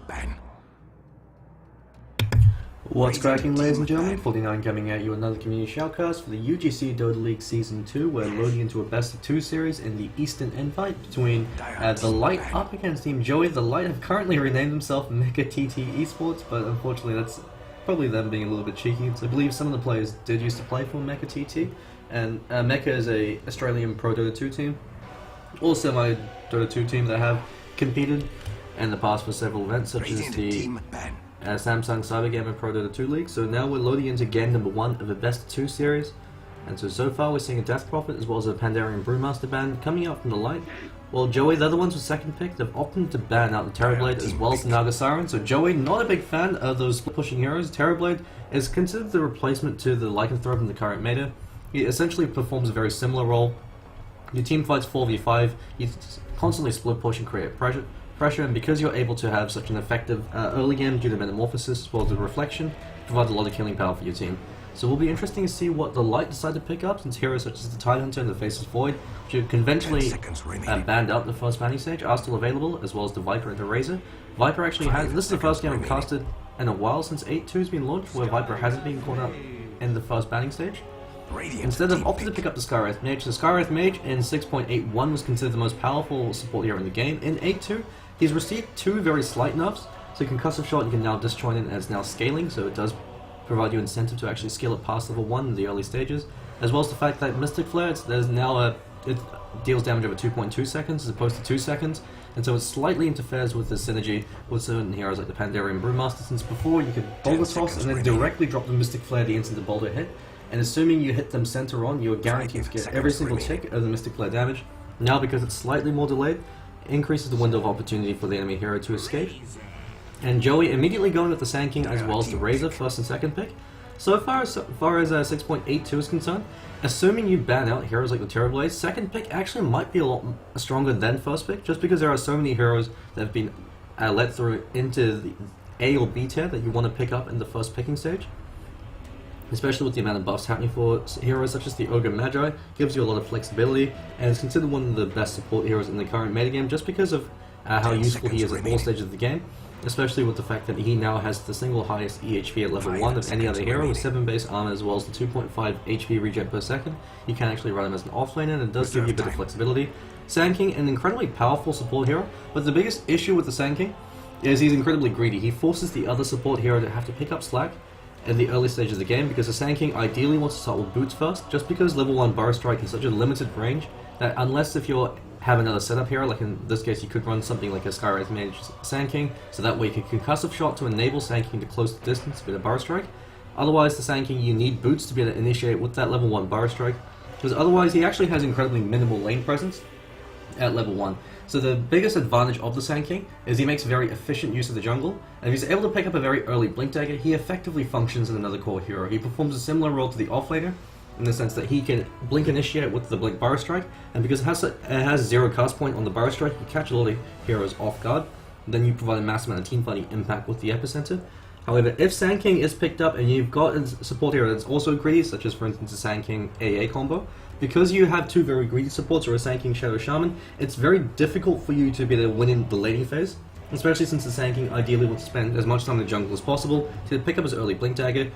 ban. What's cracking, ladies and gentlemen? FortyeniN coming at you another community shoutcast for the UGC Dota League Season 2. We're loading into a best of 2 series in the Easten invite between the Light up against Team Joey. The Light have currently renamed themselves Mecha TT Esports, but unfortunately that's probably them being a little bit cheeky. So I believe some of the players did used to play for Mecha TT, and Mecha is a Australian Pro Dota 2 team, also my Dota 2 team that have competed in the past for several events such as the Samsung Cyber Gamer Pro Dota 2 League. So now we're loading into game number 1 of the best of 2 series, and so far we're seeing a Death Prophet as well as a Pandarian Brewmaster ban coming out from the Light. Well, Joey, they're the ones with second pick. They've opted to ban out the Terrorblade as well as the Naga Siren. So Joey, not a big fan of those pushing heroes. Terrorblade is considered the replacement to the Lycanthrope in the current meta. He essentially performs a very similar role. Your team fights 4v5, you constantly split push and create pressure, and because you're able to have such an effective early game due to Metamorphosis as well as the Reflection, it provides a lot of killing power for your team. So it will be interesting to see what the Light decide to pick up, since heroes such as the Tidehunter and the Faceless Void, which are conventionally banned out in the first banning stage, are still available, as well as the Viper and the Razor. Viper actually has, this is the first game I've casted in a while since 8.2 has been launched, where Viper hasn't been caught out in the first banning stage. Instead of opting to pick up the Skywrath Mage, the Skywrath Mage in 6.81 was considered the most powerful support hero in the game. In 8.2, he's received 2 very slight nerfs, so Concussive Shot you can now disjoint it and it's now scaling, so it does provide you incentive to actually scale it past level 1 in the early stages, as well as the fact that Mystic Flare, there's now it deals damage over 2.2 seconds as opposed to 2 seconds, and so it slightly interferes with the synergy with certain heroes like the Pandarian Brewmaster, since before you could Boulder Toss and then directly drop the Mystic Flare the instant the Boulder hit, and assuming you hit them center on, you're guaranteed to get every single tick of the Mystic Flare damage. Now, because it's slightly more delayed, it increases the window of opportunity for the enemy hero to escape. And Joey immediately going with the Sand King as well as the Razor, first and second pick. So far as 6.82 is concerned, assuming you ban out heroes like the Terrorblade, second pick actually might be a lot stronger than first pick, just because there are so many heroes that have been let through into the A or B tier that you want to pick up in the first picking stage. Especially with the amount of buffs happening for heroes such as the Ogre Magi, gives you a lot of flexibility, and is considered one of the best support heroes in the current metagame just because of how useful he is at all stages of the game, especially with the fact that he now has the single highest EHP at level 1 of any other hero with 7 base armor as well as the 2.5 HP regen per second. You can actually run him as an offlaner, and it does give you a bit of flexibility. Sand King, an incredibly powerful support hero, but the biggest issue with the Sand King is he's incredibly greedy. He forces the other support hero to have to pick up slack in the early stages of the game, because the Sand King ideally wants to start with boots first, just because level 1 Burrow Strike is such a limited range that unless if you have another setup hero, like in this case you could run something like a Skywrath Mage Sand King, so that way you can Concussive Shot to enable Sand King to close the distance with a Burrow Strike. Otherwise the Sand King, you need boots to be able to initiate with that level 1 Burrow Strike, because otherwise he actually has incredibly minimal lane presence at level 1. So the biggest advantage of the Sand King is he makes very efficient use of the jungle, and if he's able to pick up a very early Blink Dagger, he effectively functions as another core hero. He performs a similar role to the offlaner, in the sense that he can Blink Initiate with the Blink Burrow Strike, and because it has 0 cast point on the Burrow Strike, you catch a lot of heroes off guard, then you provide a massive amount of teamfighting impact with the Epicenter. However, if Sand King is picked up and you've got a support hero that's also greedy, such as for instance the Sand King AA combo, because you have 2 very greedy supports or a Sand King Shadow Shaman, it's very difficult for you to be able to win in the laning phase, especially since the Sand King ideally wants to spend as much time in the jungle as possible to pick up his early Blink Dagger.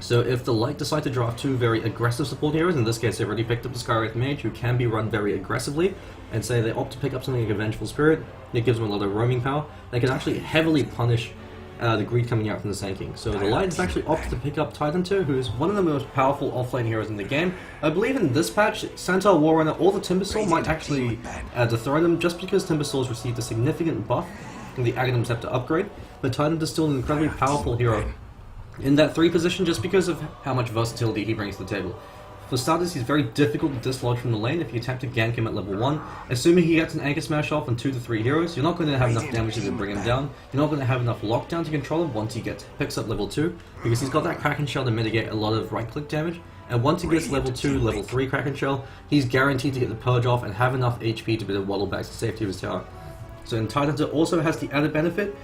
So if the Light decide to draft 2 very aggressive support heroes, in this case they've already picked up the Skywrath Mage, who can be run very aggressively, and say they opt to pick up something like a Vengeful Spirit, it gives them a lot of roaming power, they can actually heavily punish the greed coming out from the Sand King. So the Light has actually opted to pick up Tidehunter, who is one of the most powerful offlane heroes in the game. I believe in this patch, Centaur, Warrunner, or the Timbersaw might actually dethrone him, just because Timbersaw's received a significant buff in the Aghanim Scepter upgrade, but Tidehunter is still an incredibly powerful hero in that 3 position just because of how much versatility he brings to the table. For starters, he's very difficult to dislodge from the lane if you attempt to gank him at level 1. Assuming he gets an Anchor Smash off on 2 to 3 heroes, you're not going to have enough damage to bring him down. You're not going to have enough lockdown to control him once he picks up level 2, because he's got that Kraken Shell to mitigate a lot of right-click damage, and once he gets level 2, level 3 Kraken Shell, he's guaranteed to get the Purge off and have enough HP to be able to waddle back to the safety of his tower. So Tidehunter also has the added benefit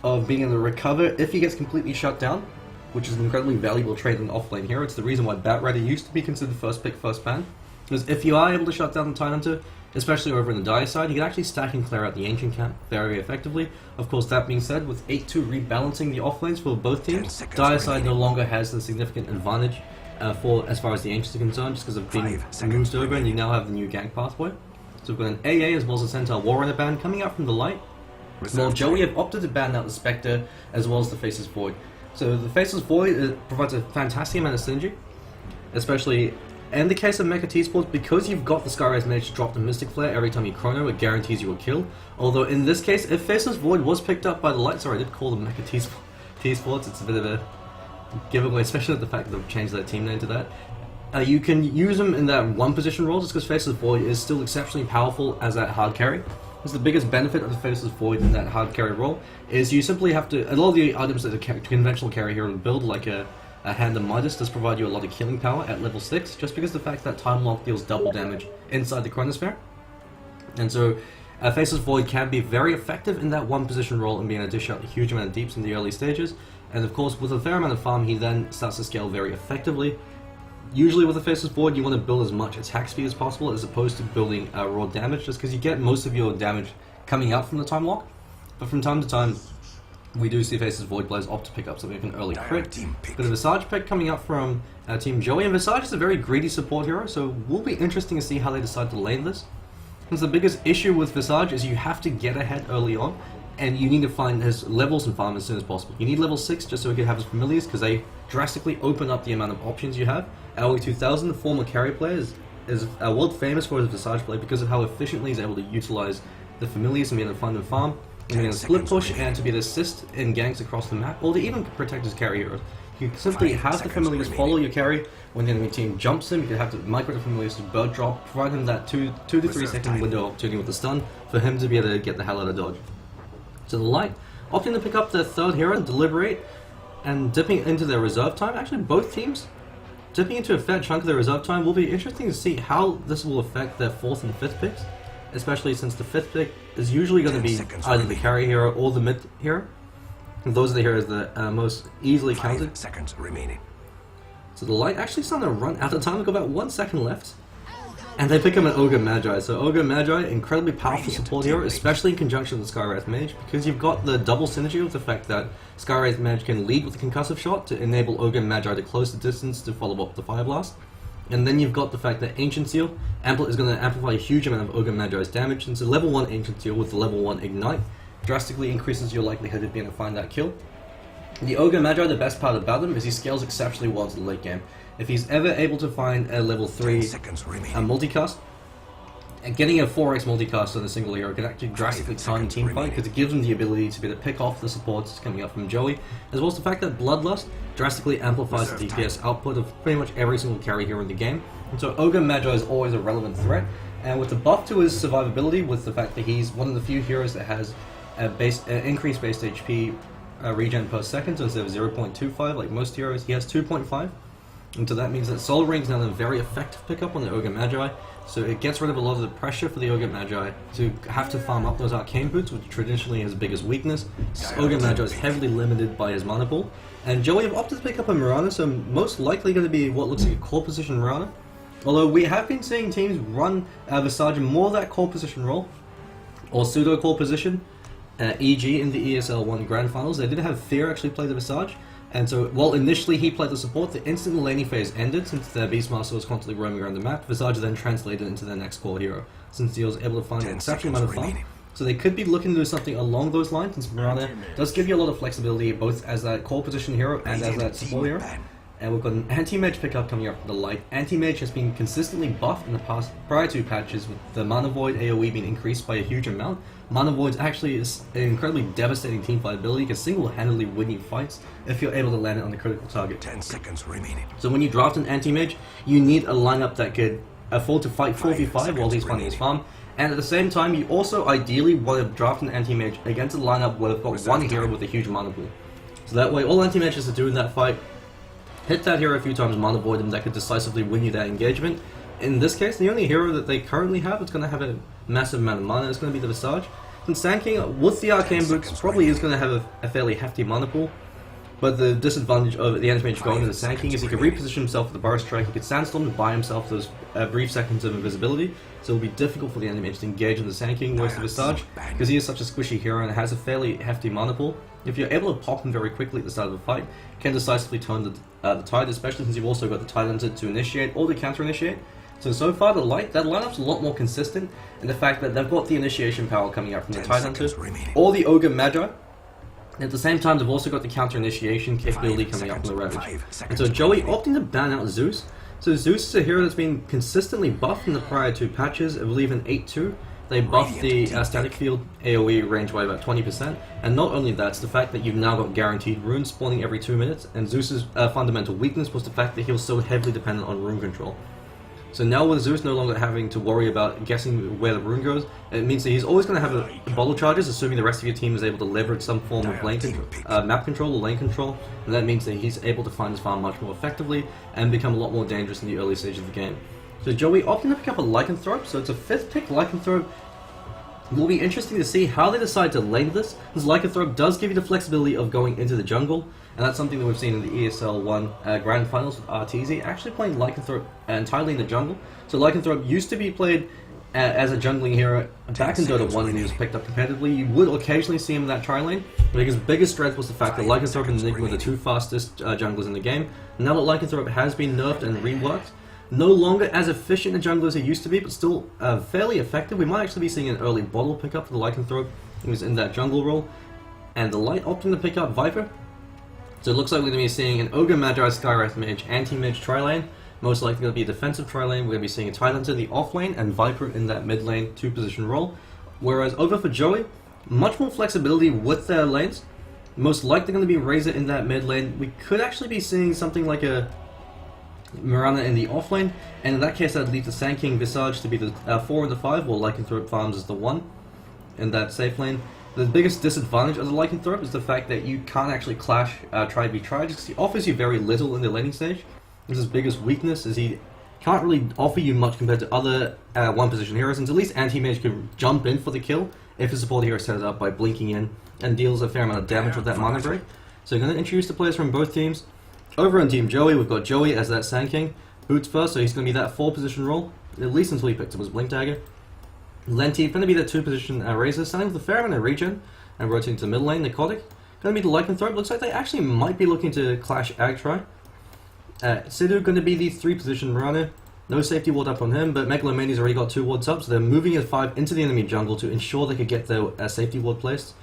of being able to recover if he gets completely shut down, which is an incredibly valuable trait in an offlane hero. It's the reason why Bat Rider used to be considered first pick, first ban. Because if you are able to shut down the Tidehunter, especially over in the Dire side. He can actually stack and clear out the Ancient camp very effectively. Of course, that being said, with 8-2 rebalancing the offlanes for both teams, Dire side no longer has the significant advantage for as far as the Ancients are concerned, just because of being moved over, and you now have the new gank pathway. So we've got an AA as well as a Centaur Warrunner band coming out from the light. Well, Joey have opted to ban out the Spectre as well as the Faceless Void. So the Faceless Void provides a fantastic amount of synergy, especially in the case of Mecha T-Sports, because you've got the Skyrise Mage to drop the Mystic Flare every time you chrono, it guarantees you a kill. Although in this case, if Faceless Void was picked up by the light, sorry I did call them Mecha T-Sports, it's a bit of a giveaway, especially with the fact that they've changed their team name to that. You can use them in that one position role just because Faceless Void is still exceptionally powerful as that hard carry. Because the biggest benefit of the Faceless Void in that hard carry role is you simply have to, a lot of the items that a conventional carry hero would build, like a Hand of Midas, does provide you a lot of killing power at level 6, just because of the fact that Time Lock deals double damage inside the Chronosphere. And so Faceless Void can be very effective in that one position role and being able to dish out a huge amount of deeps in the early stages. And of course, with a fair amount of farm, he then starts to scale very effectively. Usually with a Faceless Void, you want to build as much attack speed as possible as opposed to building raw damage, just because you get most of your damage coming out from the Time Lock. But from time to time, we do see Faceless Void players opt to pick up something like an early crit. But a Visage pick coming up from Team Joey, and Visage is a very greedy support hero, so will be interesting to see how they decide to lane this. Because the biggest issue with Visage is you have to get ahead early on, and you need to find his levels and farm as soon as possible. You need level 6 just so he can have his familiars, because they drastically open up the amount of options you have. Our 2000, the former carry player, is world famous for his Visage play because of how efficiently he's able to utilize the familiars and be able to find and farm, and be able to split push and to be able to assist in ganks across the map, or to even protect his carry heroes. You can simply have the familiars follow your carry when the enemy team jumps him. You can have to micro the familiars to bird drop, provide him that 2 to 3 second window opportunity with the stun for him to be able to get the hell out of dodge. So the light, opting to pick up their third hero, deliberate, and dipping into their reserve time. Actually, both teams dipping into a fair chunk of their reserve time. Will be interesting to see how this will affect their 4th and 5th picks, especially since the 5th pick is usually going to be either the carry hero or the mid hero. And those are the heroes that are most easily counted. 5 seconds remaining. So the light actually starting to run out of time. We've got about 1 second left. And they pick up an Ogre Magi. So Ogre Magi, incredibly powerful support hero, especially in conjunction with the Skywrath Mage, because you've got the double synergy with the fact that Skywrath Mage can lead with the concussive shot to enable Ogre Magi to close the distance to follow up the Fire Blast. And then you've got the fact that Ancient Seal is going to amplify a huge amount of Ogre Magi's damage, and so level 1 Ancient Seal with the level 1 Ignite drastically increases your likelihood of being able to find that kill. The Ogre Magi, the best part about him is he scales exceptionally well into the late game. If he's ever able to find a level 3 multicast, and getting a 4x multicast on a single hero can actually drastically time team fight, because it gives him the ability to be able to pick off the supports coming up from Joey, as well as the fact that Bloodlust drastically amplifies the DPS output of pretty much every single carry hero in the game. And so Ogre Magi is always a relevant threat, and with the buff to his survivability, with the fact that he's one of the few heroes that has increased base HP regen per second, so instead of 0.25 like most heroes, he has 2.5. And so that means that Soul Ring is now a very effective pickup on the Ogre Magi, so it gets rid of a lot of the pressure for the Ogre Magi to have to farm up those Arcane Boots, which traditionally is his biggest weakness. Ogre Magi is heavily limited by his mana pool, and Joey have opted to pick up a Mirana, so most likely going to be what looks like a core position Mirana. Although we have been seeing teams run Visage in more of that core position role, or pseudo core position, e.g. in the ESL 1 Grand Finals. They did have Fear actually play the Visage. And so, while initially he played the support, the instant the laning phase ended, since their Beastmaster was constantly roaming around the map, Visage then translated into their next core hero, since he was able to find an exceptional amount of farm. So they could be looking to do something along those lines, since Mirana does give you a lot of flexibility, both as that core position hero and as that support hero. And we've got an Anti-Mage pickup coming up from the light. Anti-Mage has been consistently buffed in the past prior to patches, with the Mana Void AoE being increased by a huge amount. Mana Void actually is an incredibly devastating teamfight ability, can single-handedly win you fights if you're able to land it on the critical target. 10 seconds remaining. So when you draft an Anti-Mage, you need a lineup that could afford to fight 4v5 while he's finding his farm. And at the same time, you also ideally want to draft an Anti-Mage against a lineup where they've got one hero with a huge mana pool. So that way, all Anti-Mage has to do in that fight, hit that hero a few times, Mana Void him, that could decisively win you that engagement. In this case, the only hero that they currently have that's going to have a massive amount of mana is going to be the Visage. And Sand King, with the Arcane Boots, probably is going to have a fairly hefty mana pool. But the disadvantage of the Anti-Mage going into the Sand King is he can reposition himself with the Burst Strike, he can Sandstorm to buy himself those brief seconds of invisibility, so it'll be difficult for the Anti-Mage to engage in the Sand King whereas the Visage, because he is such a squishy hero and has a fairly hefty mana pool. If you're able to pop him very quickly at the start of a fight, can decisively turn the tide, especially since you've also got the Talented to initiate or to counter-initiate. So far that lineup's a lot more consistent, and the fact that they've got the initiation power coming out from the Tidehunter or the Ogre Magi. At the same time, they've also got the counter-initiation capability coming up from the Ravage. And so Joey opting to ban out Zeus. So Zeus is a hero that's been consistently buffed in the prior 2 patches. I believe in 8.2, they buffed the static field AoE range by about 20%. And not only that, it's the fact that you've now got guaranteed runes spawning every 2 minutes. And Zeus's fundamental weakness was the fact that he was so heavily dependent on rune control. So now with Zeus no longer having to worry about guessing where the rune goes, it means that he's always going to have a bottle charges, assuming the rest of your team is able to leverage some form of lane map control or lane control, and that means that he's able to find his farm much more effectively and become a lot more dangerous in the early stage of the game. So Joey opting to pick up a Lycanthrope, so it's a 5th pick Lycanthrope. It will be interesting to see how they decide to lane this. This Lycanthrope does give you the flexibility of going into the jungle, and that's something that we've seen in the ESL 1 Grand Finals with RTZ, actually playing Lycanthrope entirely in the jungle. So Lycanthrope used to be played as a jungling hero back in Dota 1 when he was picked up competitively. You would occasionally see him in that tri-lane, but his biggest strength was the fact that Lycanthrope and Enigma were the 2 fastest junglers in the game. Now that Lycanthrope has been nerfed and reworked, no longer as efficient a jungler as he used to be, but still fairly effective. We might actually be seeing an early bottle pickup for the Lycanthrope who's in that jungle role. And the Light opting to pick up Viper. So it looks like we're going to be seeing an Ogre Magi Skywrath Mage, Anti-Mage tri-lane. Most likely going to be a defensive tri-lane. We're going to be seeing a Tidehunter in the off-lane and Viper in that mid-lane 2-position role. Whereas over for Joey, much more flexibility with their lanes. Most likely going to be Razor in that mid-lane. We could actually be seeing something like a Mirana in the offlane, and in that case that would leave the Sand King Visage to be the 4 and the 5, while Lycanthrope farms is the 1 in that safe lane. The biggest disadvantage of the Lycanthrope is the fact that you can't actually clash try-be-try, just because he offers you very little in the laning stage. His biggest weakness is he can't really offer you much compared to other 1-position heroes, and at least Anti-Mage can jump in for the kill if his support hero set it up by blinking in and deals a fair amount of damage with that mana break. So we're going to introduce the players from both teams. Over on Team Joey, we've got Joey as that Sand King. Boots first, so he's going to be that 4-position role, at least until he picks up his Blink Dagger. Lenti going to be that 2-position Razor, starting with a fair amount of regen, and rotating to the middle lane. Narcotic going to be the Lycanthrope. Looks like they actually might be looking to clash Agtry. Sidhu going to be the 3-position Mirana. No safety ward up on him, but Megalomania's already got 2 wards up, so they're moving his 5 into the enemy jungle to ensure they could get their safety ward placed.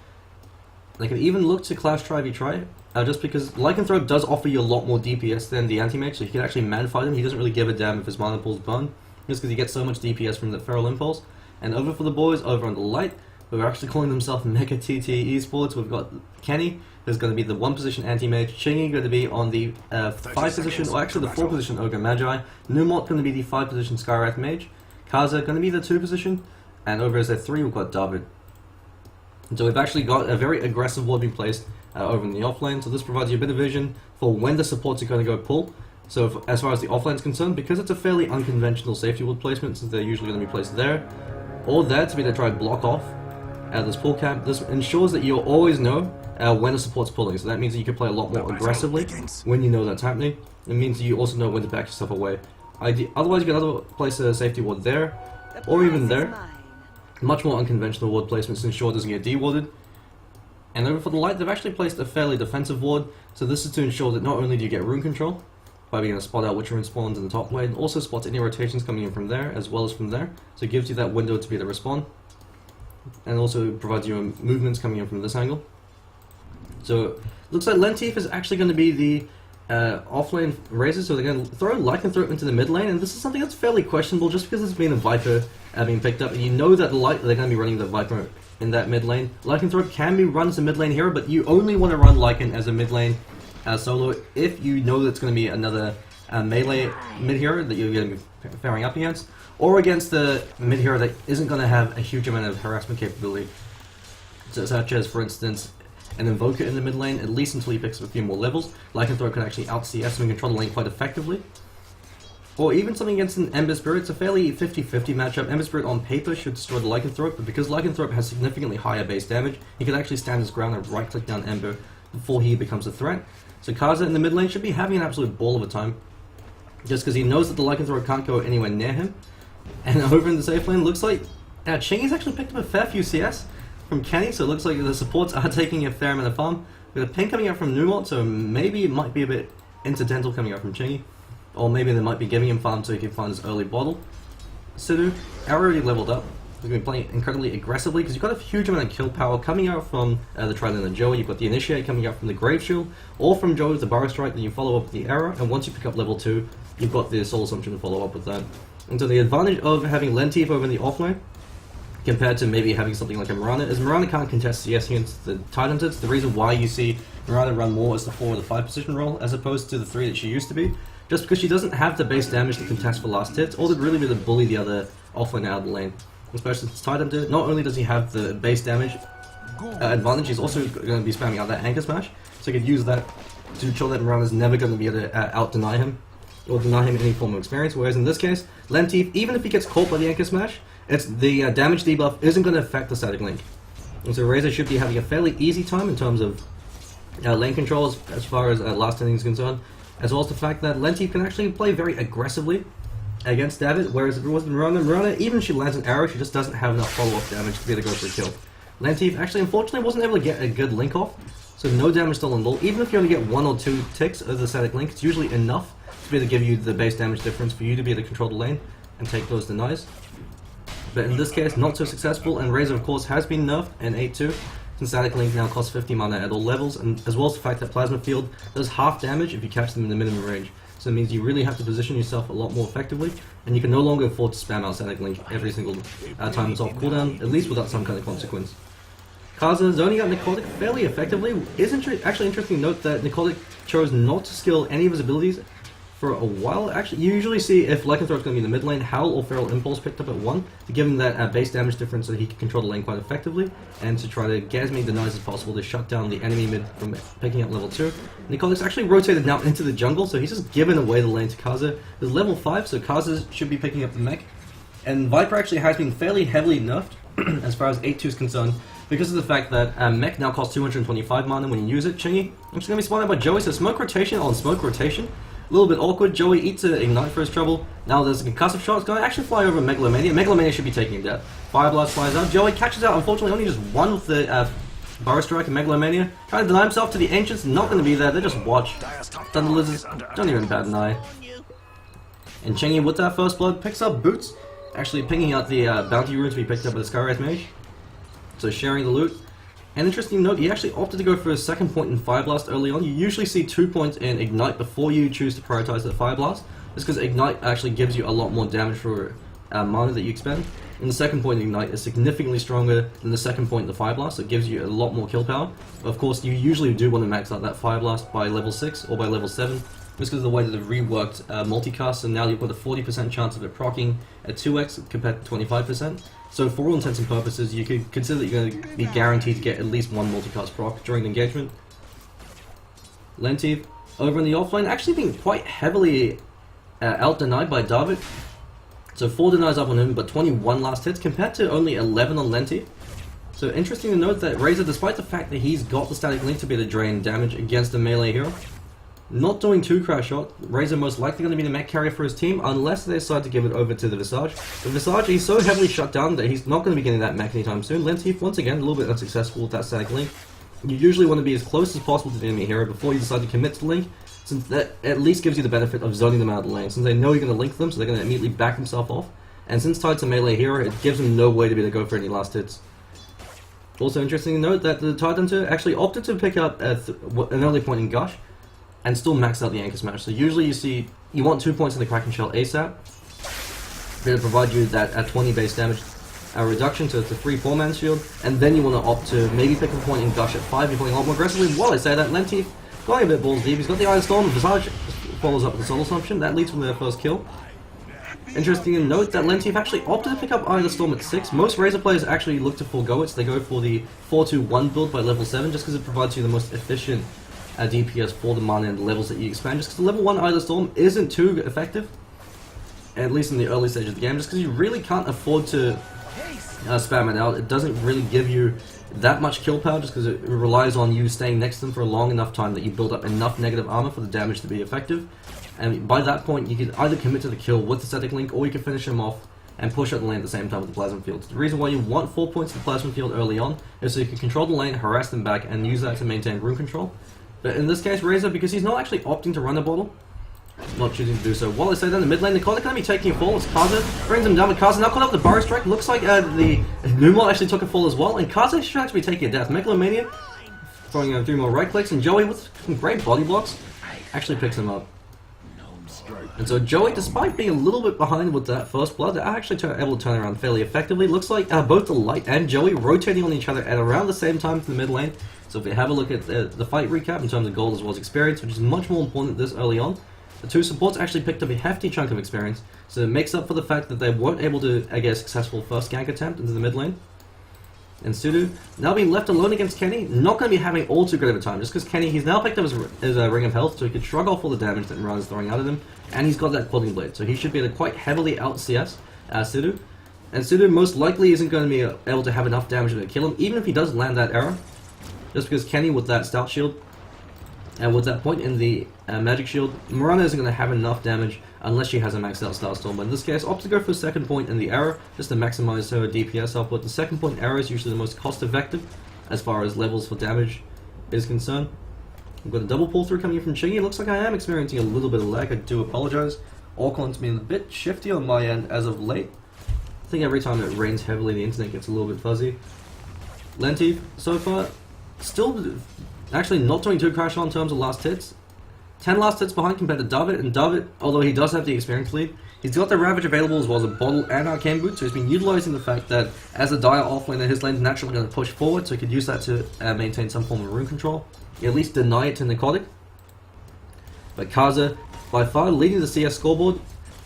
They could even look to clash try-v-try, just because Lycanthrope does offer you a lot more DPS than the Anti-Mage, so you can actually man-fight him. He doesn't really give a damn if his mana pool's burned, just because he gets so much DPS from the Feral Impulse. And over for the boys, over on the Light, who are actually calling themselves Mega TT Esports, we've got Kenny, who's going to be the 1-position Anti-Mage, Chingy going to be on the 5-position, or actually the 4-position Ogre Magi, Numot going to be the 5-position Skywrath Mage, Kaza going to be the 2-position, and over as their 3 we've got David. So we've actually got a very aggressive ward being placed over in the offlane, so this provides you a bit of vision for when the supports are going to go pull. So as far as the offlane is concerned, because it's a fairly unconventional safety ward placement, since they're usually going to be placed there, or there to be to try and block off this pull camp, this ensures that you'll always know when the support's pulling, so that means that you can play a lot more aggressively when you know that's happening. It means that you also know when to back yourself away. Otherwise you can either place a safety ward there, or even there. Much more unconventional ward placements to ensure it doesn't get de-warded. And over for the Light, they've actually placed a fairly defensive ward, so this is to ensure that not only do you get rune control, by being able to spot out which rune spawns in the top lane, also spots any rotations coming in from there, as well as from there, so it gives you that window to be able to respawn. And also provides you movements coming in from this angle. So, looks like Lenteef is actually going to be the offlane Razor, so they're going to throw Lycanthrope into the mid lane, and this is something that's fairly questionable just because there's been a Viper being picked up, and you know that they're going to be running the Viper in that mid lane. Lycanthrope can be run as a mid lane hero, but you only want to run Lycan as a mid lane solo if you know that's going to be another melee mid hero that you're going to be faring up against, or against the mid hero that isn't going to have a huge amount of harassment capability, so, such as, for instance, an Invoker in the mid lane, at least until he picks up a few more levels. Lycanthrope can actually out-CS and control the lane quite effectively. Or even something against an Ember Spirit. It's a fairly 50-50 matchup. Ember Spirit on paper should destroy the Lycanthrope, but because Lycanthrope has significantly higher base damage, he can actually stand his ground and right-click down Ember before he becomes a threat. So Kaza in the mid lane should be having an absolute ball of a time, just because he knows that the Lycanthrope can't go anywhere near him. And over in the safe lane, looks like Chingy's actually picked up a fair few CS from Kenny, so it looks like the supports are taking a fair amount of farm. With a ping coming out from Numot, so maybe it might be a bit incidental coming out from Chingy. Or maybe they might be giving him farm so he can find his early bottle. Sidhu, already leveled up. He's going to be playing incredibly aggressively because you've got a huge amount of kill power coming out from the Trident and Joey. You've got the Initiate coming out from the Grave Shield, or from Joey with the Burrow Strike, then you follow up with the Arrow, and once you pick up level 2, you've got the Soul Assumption to follow up with that. And so the advantage of having Lenteef over in the offlane, compared to maybe having something like a Mirana, is Mirana can't contest CS against the Titans. The reason why you see Mirana run more as the 4 or the 5 position role, as opposed to the 3 that she used to be, just because she doesn't have the base damage to contest for last hits, or to really be to bully the other offlane out of the lane. Especially since Titan, not only does he have the base damage advantage, he's also going to be spamming out that Anchor Smash, so he could use that to ensure that Mirana's never going to be able to out-deny him, or deny him any form of experience, whereas in this case, Lenteef, even if he gets caught by the Anchor Smash, it's the damage debuff isn't going to affect the static link. And so Razor should be having a fairly easy time in terms of lane control as far as last inning is concerned, as well as the fact that Lenteef can actually play very aggressively against David, whereas if it wasn't Mirana, even if she lands an arrow, she just doesn't have enough follow-up damage to be able to go for a kill. Lenteef actually, unfortunately, wasn't able to get a good link off, so no damage still on ball. Even if you only get 1 or 2 ticks of the static link, it's usually enough to be able to give you the base damage difference for you to be able to control the lane and take those denies. But in this case, not so successful, and Razor, of course, has been nerfed in 8-2, since Static Link now costs 50 mana at all levels, and as well as the fact that Plasma Field does half damage if you catch them in the minimum range. So it means you really have to position yourself a lot more effectively, and you can no longer afford to spam out Static Link every single time it's off cooldown, at least without some kind of consequence. Kaza zoning out Necrotic fairly effectively. Is actually interesting to note that Necrotic chose not to skill any of his abilities for a while. Actually, you usually see if Lycanthrope's going to be in the mid lane, Howl or Feral Impulse picked up at 1 to give him that base damage difference so that he can control the lane quite effectively, and to try to get as many denies as possible to shut down the enemy mid from picking up level 2. Necrotic's actually rotated now into the jungle, so he's just given away the lane to Kaza. There's level 5, so Kaza should be picking up the mech. And Viper actually has been fairly heavily nerfed as far as 8-2 is concerned, because of the fact that mech now costs 225 mana when you use it. Chingy, I'm just going to be spawned out by Joey, so smoke rotation on smoke rotation. A little bit awkward. Joey eats an Ignite for his trouble. Now there's a concussive shot. It's going to actually fly over Megalomania. Megalomania should be taking him down. Fire Blast flies out. Joey catches out, unfortunately, only just 1 with the Burrow Strike and Megalomania. Trying to deny himself to the Ancients. Not going to be there. They just watch. Thunder Lizards don't even bat an eye. And Chingy with that first blood picks up Boots. Actually picking out the bounty runes we picked up with the Skywraith Mage. So sharing the loot. An interesting note, he actually opted to go for a second point in Fire Blast early on. You usually see 2 points in Ignite before you choose to prioritize the Fire Blast. Just because Ignite actually gives you a lot more damage for mana that you expend. And the second point in Ignite is significantly stronger than the second point in the Fire Blast, so it gives you a lot more kill power. But of course, you usually do want to max out that Fire Blast by level 6 or by level 7. Just because of the way that they've reworked multicast, and now you've got a 40% chance of it proccing at 2x compared to 25%. So for all intents and purposes, you could consider that you're going to be guaranteed to get at least 1 multicast proc during the engagement. Lenteef, over in the offlane, actually being quite heavily out-denied by David. So 4 denies up on him, but 21 last hits, compared to only 11 on Lenteef. So interesting to note that Razor, despite the fact that he's got the static link to be able to drain damage against a melee hero, not doing 2 crash shot. Razor most likely going to be the mech carrier for his team, unless they decide to give it over to the Visage. The Visage, he's so heavily shut down that he's not going to be getting that mech anytime soon. Lenteef, once again, a little bit unsuccessful with that static link. You usually want to be as close as possible to the enemy hero before you decide to commit to the link, since that at least gives you the benefit of zoning them out of the lane, since they know you're going to link them, so they're going to immediately back themselves off. And since tied to melee hero, it gives them no way to be able to go for any last hits. Also interesting to note that the Tidehunter actually opted to pick up an early point in Gush, and still max out the Anchor Smash. So usually you see, you want 2 points in the Kraken Shell ASAP. They'll provide you that 20 base damage reduction to 3-4 man shield, and then you want to opt to maybe pick a point in Gush at 5, you're playing a lot more aggressively. While I say that, Lenteef going a bit balls deep, he's got the Iron Storm, Visage follows up with the Soul Assumption, that leads from their first kill. Interesting to note that Lenteef actually opted to pick up Iron Storm at 6. Most Razor players actually look to forego it, so they go for the 4-2-1 build by level 7, just because it provides you the most efficient DPS for the mana and the levels that you expand, just because the level 1 Idle Storm isn't too effective, at least in the early stage of the game, just because you really can't afford to spam it out. It doesn't really give you that much kill power just because it relies on you staying next to them for a long enough time that you build up enough negative armor for the damage to be effective. And by that point, you can either commit to the kill with the static link, or you can finish him off and push out the lane at the same time with the plasma field. The reason why you want 4 points of the plasma field early on is so you can control the lane, harass them back, and use that to maintain room control. But in this case, Razor, because he's not actually opting to run a bottle, not choosing to do so. While I say that, in the mid lane, the Konik going to be taking a fall. It's Kaza, brings him down with Kaza, now caught up with the Burrow Strike. Looks like the Numon actually took a fall as well, and Kaza should actually be taking a death. Megalomania throwing 3 more right clicks, and Joey with some great body blocks actually picks him up. And so Joey, despite being a little bit behind with that first blood, they're actually able to turn around fairly effectively. Looks like both the Light and Joey rotating on each other at around the same time to the mid lane. So if we have a look at the fight recap in terms of gold as well as experience, which is much more important this early on, the 2 supports actually picked up a hefty chunk of experience, so it makes up for the fact that they weren't able to get a successful first gank attempt into the mid lane. And Sudo, now being left alone against Kenny, not going to be having all too good of a time, just because Kenny, he's now picked up his Ring of Health, so he could shrug off all the damage that Mirana's throwing out at him, and he's got that Quilting Blade, so he should be able to quite heavily out CS Sudo. And Sudo most likely isn't going to be able to have enough damage to kill him, even if he does land that arrow, just because Kenny with that Stout Shield, and with that point in the Magic Shield, Mirana isn't going to have enough damage unless she has a maxed out Starstorm. But in this case, opts to go for a second point in the arrow, just to maximize her DPS output. The second point arrow is usually the most cost effective as far as levels for damage is concerned. We've got a double pull through coming in from Chingy. It looks like I am experiencing a little bit of lag. I do apologize. Orclin's been a bit shifty on my end as of late. I think every time it rains heavily, the internet gets a little bit fuzzy. Lentif, so far, still actually not doing too crash on in terms of last hits. 10 last hits behind compared to David, and David, although he does have the experience lead, he's got the Ravage available as well as a bottle and Arcane Boot, so he's been utilizing the fact that as a Dire offlaner, his lane's naturally going to push forward, so he could use that to maintain some form of rune control, at least deny it to Necrotic. But Kaza, by far leading the CS scoreboard,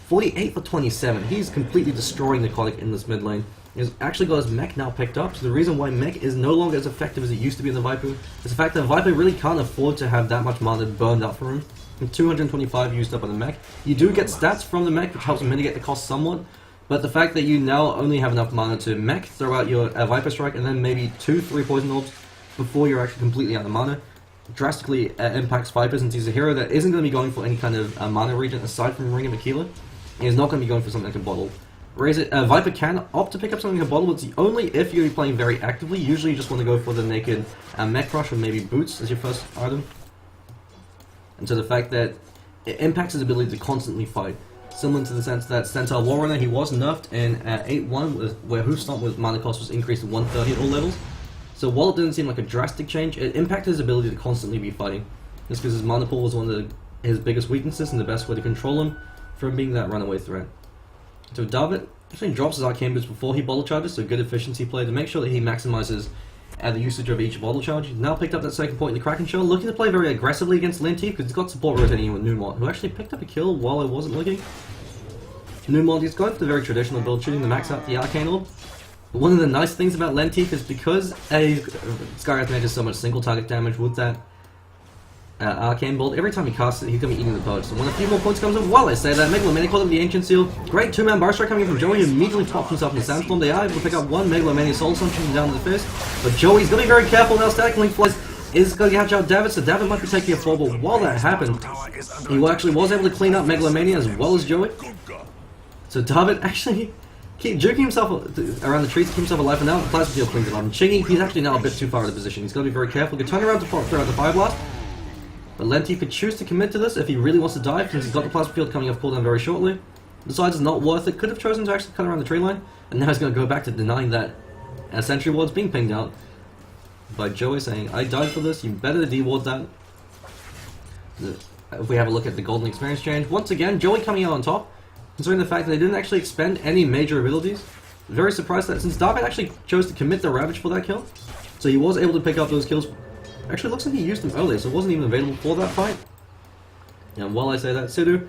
48 for 27. He's completely destroying Necrotic in this mid lane. He's actually got his mech now picked up, so the reason why mech is no longer as effective as it used to be in the Viper is the fact that Viper really can't afford to have that much mana burned up for him. And 225 used up on the mech. You do get stats from the mech, which helps mitigate the cost somewhat, but the fact that you now only have enough mana to mech, throw out your Viper Strike, and then maybe 2-3 Poison Orbs before you're actually completely out of mana, drastically impacts Viper, since he's a hero that isn't going to be going for any kind of mana regen aside from Ring of Aquila. He's not going to be going for something that can bottle. Viper can opt to pick up something like a bottle, but it's only if you're playing very actively. Usually you just want to go for the naked mech crush or maybe boots as your first item. And so the fact that it impacts his ability to constantly fight. Similar to the sense that Centaur Warrunner, he was nerfed in 8.1, where Hoof Stomp with mana cost was increased to 130 at all levels. So while it didn't seem like a drastic change, it impacted his ability to constantly be fighting. Just because his mana pool was one of his biggest weaknesses and the best way to control him from being that runaway threat. So David actually drops his Arcane Boots before he bottle charges, so good efficiency play to make sure that he maximizes the usage of each bottle charge. He's now picked up that second point in the Kraken Shell, looking to play very aggressively against Lentif because he's got support rotating in with Numon, who actually picked up a kill while I wasn't looking. Numon, he's going for the very traditional build, shooting the max out the Arcane Orb. But one of the nice things about Lentif is because Skywrath Mage has so much single target damage with that Arcane Bolt, every time he casts it, he's going to be eating the poach. So when a few more points comes in, while I say that, Megalomania called him the Ancient Seal. Great 2-man bar strike coming in from Joey, who immediately pops himself in the Sandstorm. They are able to pick up one Megalomania Soul Stone, shooting down to the fist. But Joey's going to be very careful now. Static Link flies is going to catch out David, so David might be taking a fall, but while that happened, he actually was able to clean up Megalomania as well as Joey. So David actually keep juking himself around the trees to keep himself alive, and now the Plasma Field cleans it up. And Chingy, he's actually now a bit too far out of position. He's got to be very careful. He can turn around to throw out the Fire Blast. But Lentif could choose to commit to this if he really wants to dive, since he's got the Plasma Field coming off cooldown very shortly. Besides, it's not worth it. Could have chosen to actually cut around the tree line, and now he's going to go back to denying that Sentry Ward's being pinged out by Joey, saying, I died for this, you better de-ward that. If we have a look at the Golden Experience change, once again, Joey coming out on top, considering the fact that they didn't actually expend any major abilities. Very surprised that since David actually chose to commit the Ravage for that kill, so he was able to pick up those kills. Actually, looks like he used them earlier, so it wasn't even available for that fight. And while I say that, Sidhu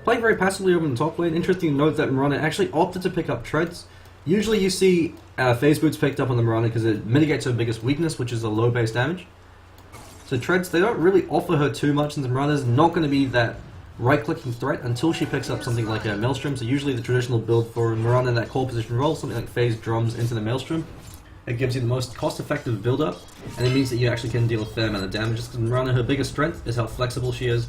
playing very passively over in the top lane. Interesting to note that Mirana actually opted to pick up Treads. Usually you see Phase Boots picked up on the Mirana because it mitigates her biggest weakness, which is the low base damage. So Treads, they don't really offer her too much, since Mirana's not going to be that right-clicking threat until she picks up something like a Maelstrom. So usually the traditional build for Mirana in that core position role, something like phase drums into the Maelstrom. It gives you the most cost-effective build-up, and it means that you actually can deal a fair amount of damage. Just because Mirana, her biggest strength is how flexible she is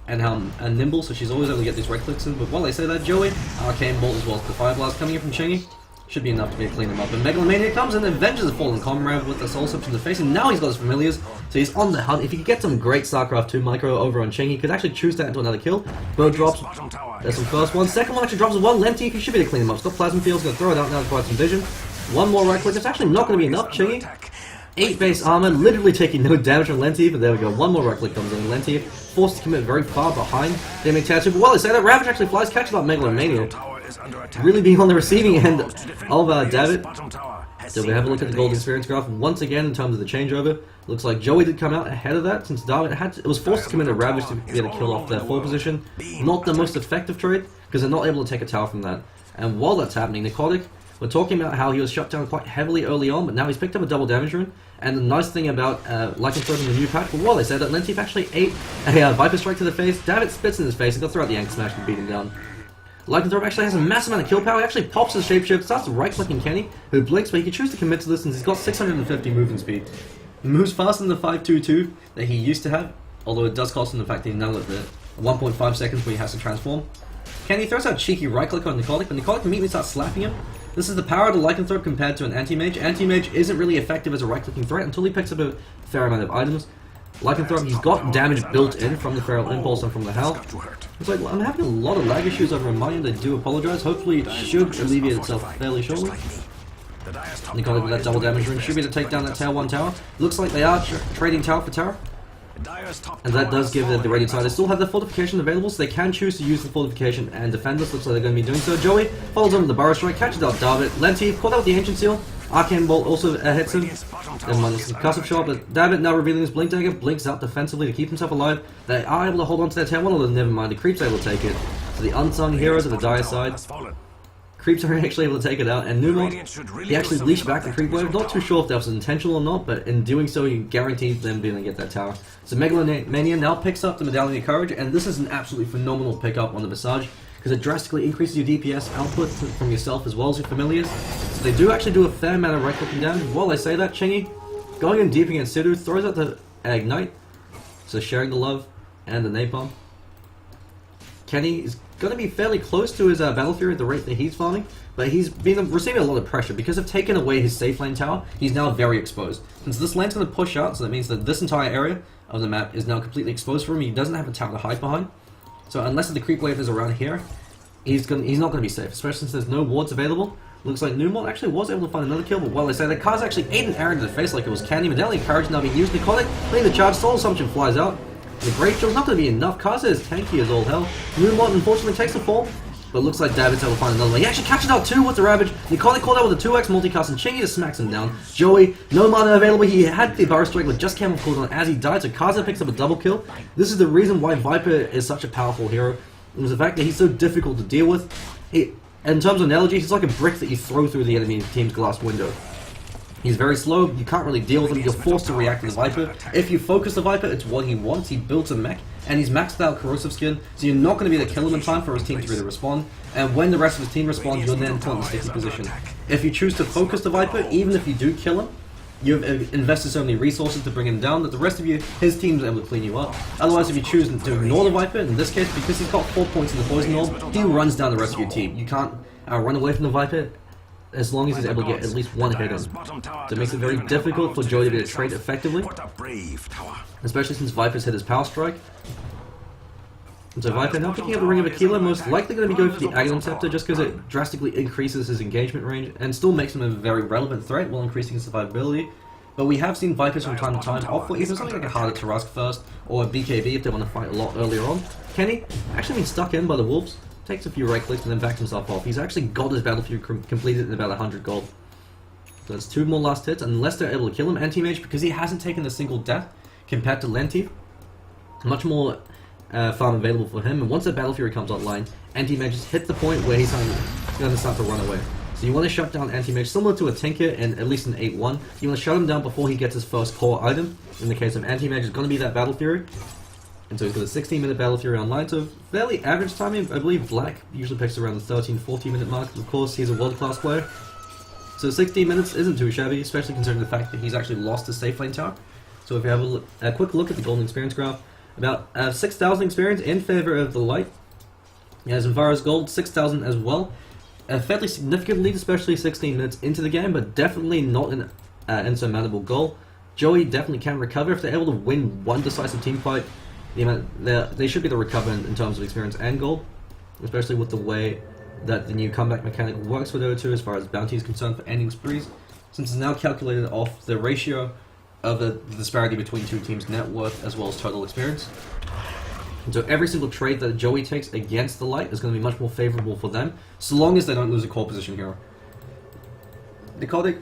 and how nimble, so she's always able to get these right-clicks in. But while I say that, Joey, Arcane Bolt as well as the Fire Blast coming in from Chingy should be enough to be able to clean him up. And Megalomania comes and avenges the fallen comrade with the Soul Sips in the face, and now he's got his familiars, so he's on the hunt. If he could get some great StarCraft 2 micro over on Chingy, he could actually choose that into another kill. Bird drops, there's some first one. Second one actually drops as well. Lenti, he should be able to clean him up. Stop Plasma Field's going to throw it out now to provide some vision. One more right click, it's actually not going to be enough, Chingy. 8 base armor, literally taking no damage from Lenti, but there we go. One more right click comes in. Lenti forced to commit very far behind the enemy tattoo. But while they say that, Ravage actually flies, catches up Megalomania. Really being on the receiving end of David. So we have a look at the gold experience graph once again in terms of the changeover. Looks like Joey did come out ahead of that since David it was forced to commit a Ravage to be able to kill off their 4 position. Not the most effective trade because they're not able to take a tower from that. And while that's happening, Nicotic, we're talking about how he was shut down quite heavily early on, but now he's picked up a double damage rune. And the nice thing about Lycanthrope in the new patch, well, they said that Lentif actually ate a Viper Strike to the face. David spits in his face and got throughout the Yank Smash to beat him down. Lycanthrope actually has a massive amount of kill power. He actually pops his shapeshift, starts right-clicking Kenny, who blinks, but he can choose to commit to this since he's got 650 movement speed. He moves faster than the 522 that he used to have, although it does cost him the fact that he now at the 1.5 seconds where he has to transform. Kenny throws out a cheeky right-click on Nicotic, but Nicotic immediately starts slapping him. This is the power of the Lycanthrope compared to an Anti-Mage. Anti-Mage isn't really effective as a right-clicking threat until he picks up a fair amount of items. Lycanthrope, he's got damage built in from the Feral Impulse and from the Howl. It's like, I'm having a lot of lag issues over on my end, I do apologize. Hopefully it should alleviate itself fairly shortly. Nicotic with that double damage rune should be able to take down that Tower 1 tower. Looks like they are trading tower for tower. And that does give the Radiant side. They still have the fortification available, so they can choose to use the fortification and defend this. Looks like they're going to be doing so. Joey follows on with the Burrow Strike, catches up David. Lenti caught out with the Ancient Seal. Arcane Bolt also hits him. Then minus the Custom Shot, but David now revealing his Blink Dagger, blinks out defensively to keep himself alive. They are able to hold on to their Tower 1, although never mind, the Creep's able to take it. So the unsung heroes of the dire side. Creeps are actually able to take it out, and Numon, he actually leashed back the creep wave. Not too sure if that was intentional or not, but in doing so, you guarantee them being able to get that tower. So Megalomania now picks up the Medallion of Courage, and this is an absolutely phenomenal pickup on the Visage, because it drastically increases your DPS output from yourself as well as your familiars. So they do actually do a fair amount of right-clicking damage. While I say that, Chingy, going in deep against Sidhu, throws out the Ignite, so sharing the love and the Napalm. Kenny is going to be fairly close to his Battle Fury at the rate that he's farming, but he's been receiving a lot of pressure because of taking away his safe lane tower. He's now very exposed. Since this lane's going to push out, so that means that this entire area of the map is now completely exposed for him. He doesn't have a tower to hide behind. So unless the creep wave is around here, he's not going to be safe, especially since there's no wards available. Looks like Numon actually was able to find another kill, but while they say that, Kaz actually ate an arrow to the face like it was candy. Medallion Courage now being used. Nicotic, leading the charge, Soul Assumption flies out. The Great Shield's not going to be enough. Kaz is tanky as all hell. Numon unfortunately takes the fall, but looks like David's able to find another one. He actually catches out 2 with the Ravage. Nicotic called out with a 2x multicast, and Chingy just smacks him down. Joey, no mana available. He had the Burrow Strike, but just came off cooldown as he died, so Kaza picks up a double kill. This is the reason why Viper is such a powerful hero. It was the fact that he's so difficult to deal with. In terms of analogy, he's like a brick that you throw through the enemy team's glass window. He's very slow, you can't really deal with him, you're forced to react to the Viper. If you focus the Viper, it's what he wants. He builds a mech, and he's maxed out Corrosive Skin, so you're not going to be able to kill him in time for his team to really respond. And when the rest of his team responds, you're then put in a sticky position. If you choose to focus the Viper, even if you do kill him, you've invested so many resources to bring him down that the rest of his team's able to clean you up. Otherwise, if you choose to ignore the Viper, in this case, because he's got 4 points in the Poison Orb, he runs down the rest of your team. You can't run away from the Viper as long as he's able to get at least one hit in. So it makes it very difficult for Joey to be able to trade effectively, especially since Viper's hit his Power Strike. And so Viper now picking up the Ring of Aquila, most likely going to be going for the Aghanim Scepter just because it drastically increases his engagement range and still makes him a very relevant threat while increasing his survivability. But we have seen Vipers from time to time opt for either something like a Harder Tarask first or a BKB if they want to fight a lot earlier on. Kenny actually being stuck in by the Wolves, takes a few right clicks and then backs himself off. He's actually got his battlefield completed in about 100 gold. So that's 2 more last hits, unless they're able to kill him. Anti-Mage, because he hasn't taken a single death compared to Lenti, much more farm available for him. And once the Battle Fury comes online, Anti-Mage just hit the point where he's going to start to run away. So you want to shut down Anti-Mage, similar to a Tinker in at least an 8-1. You want to shut him down before he gets his first core item. In the case of Anti-Mage, it's going to be that Battle Fury. And so he's got a 16-minute Battle Fury online, so fairly average timing. I believe Black usually picks around the 13-14 minute mark. Of course, he's a world-class player. So 16 minutes isn't too shabby, especially considering the fact that he's actually lost his safe lane tower. So if you have a quick look at the golden experience graph, about 6,000 experience in favor of the light. As far as gold, 6,000 as well. A fairly significant lead, especially 16 minutes into the game, but definitely not an insurmountable goal. Joey definitely can recover if they're able to win one decisive team fight. They should be able to recover in terms of experience and gold, especially with the way that the new comeback mechanic works for Dota 2 as far as bounty is concerned for ending sprees, since it's now calculated off the ratio of the disparity between two teams' net worth as well as total experience. And so every single trade that Joey takes against the light is going to be much more favorable for them, so long as they don't lose a core position hero. Nicotic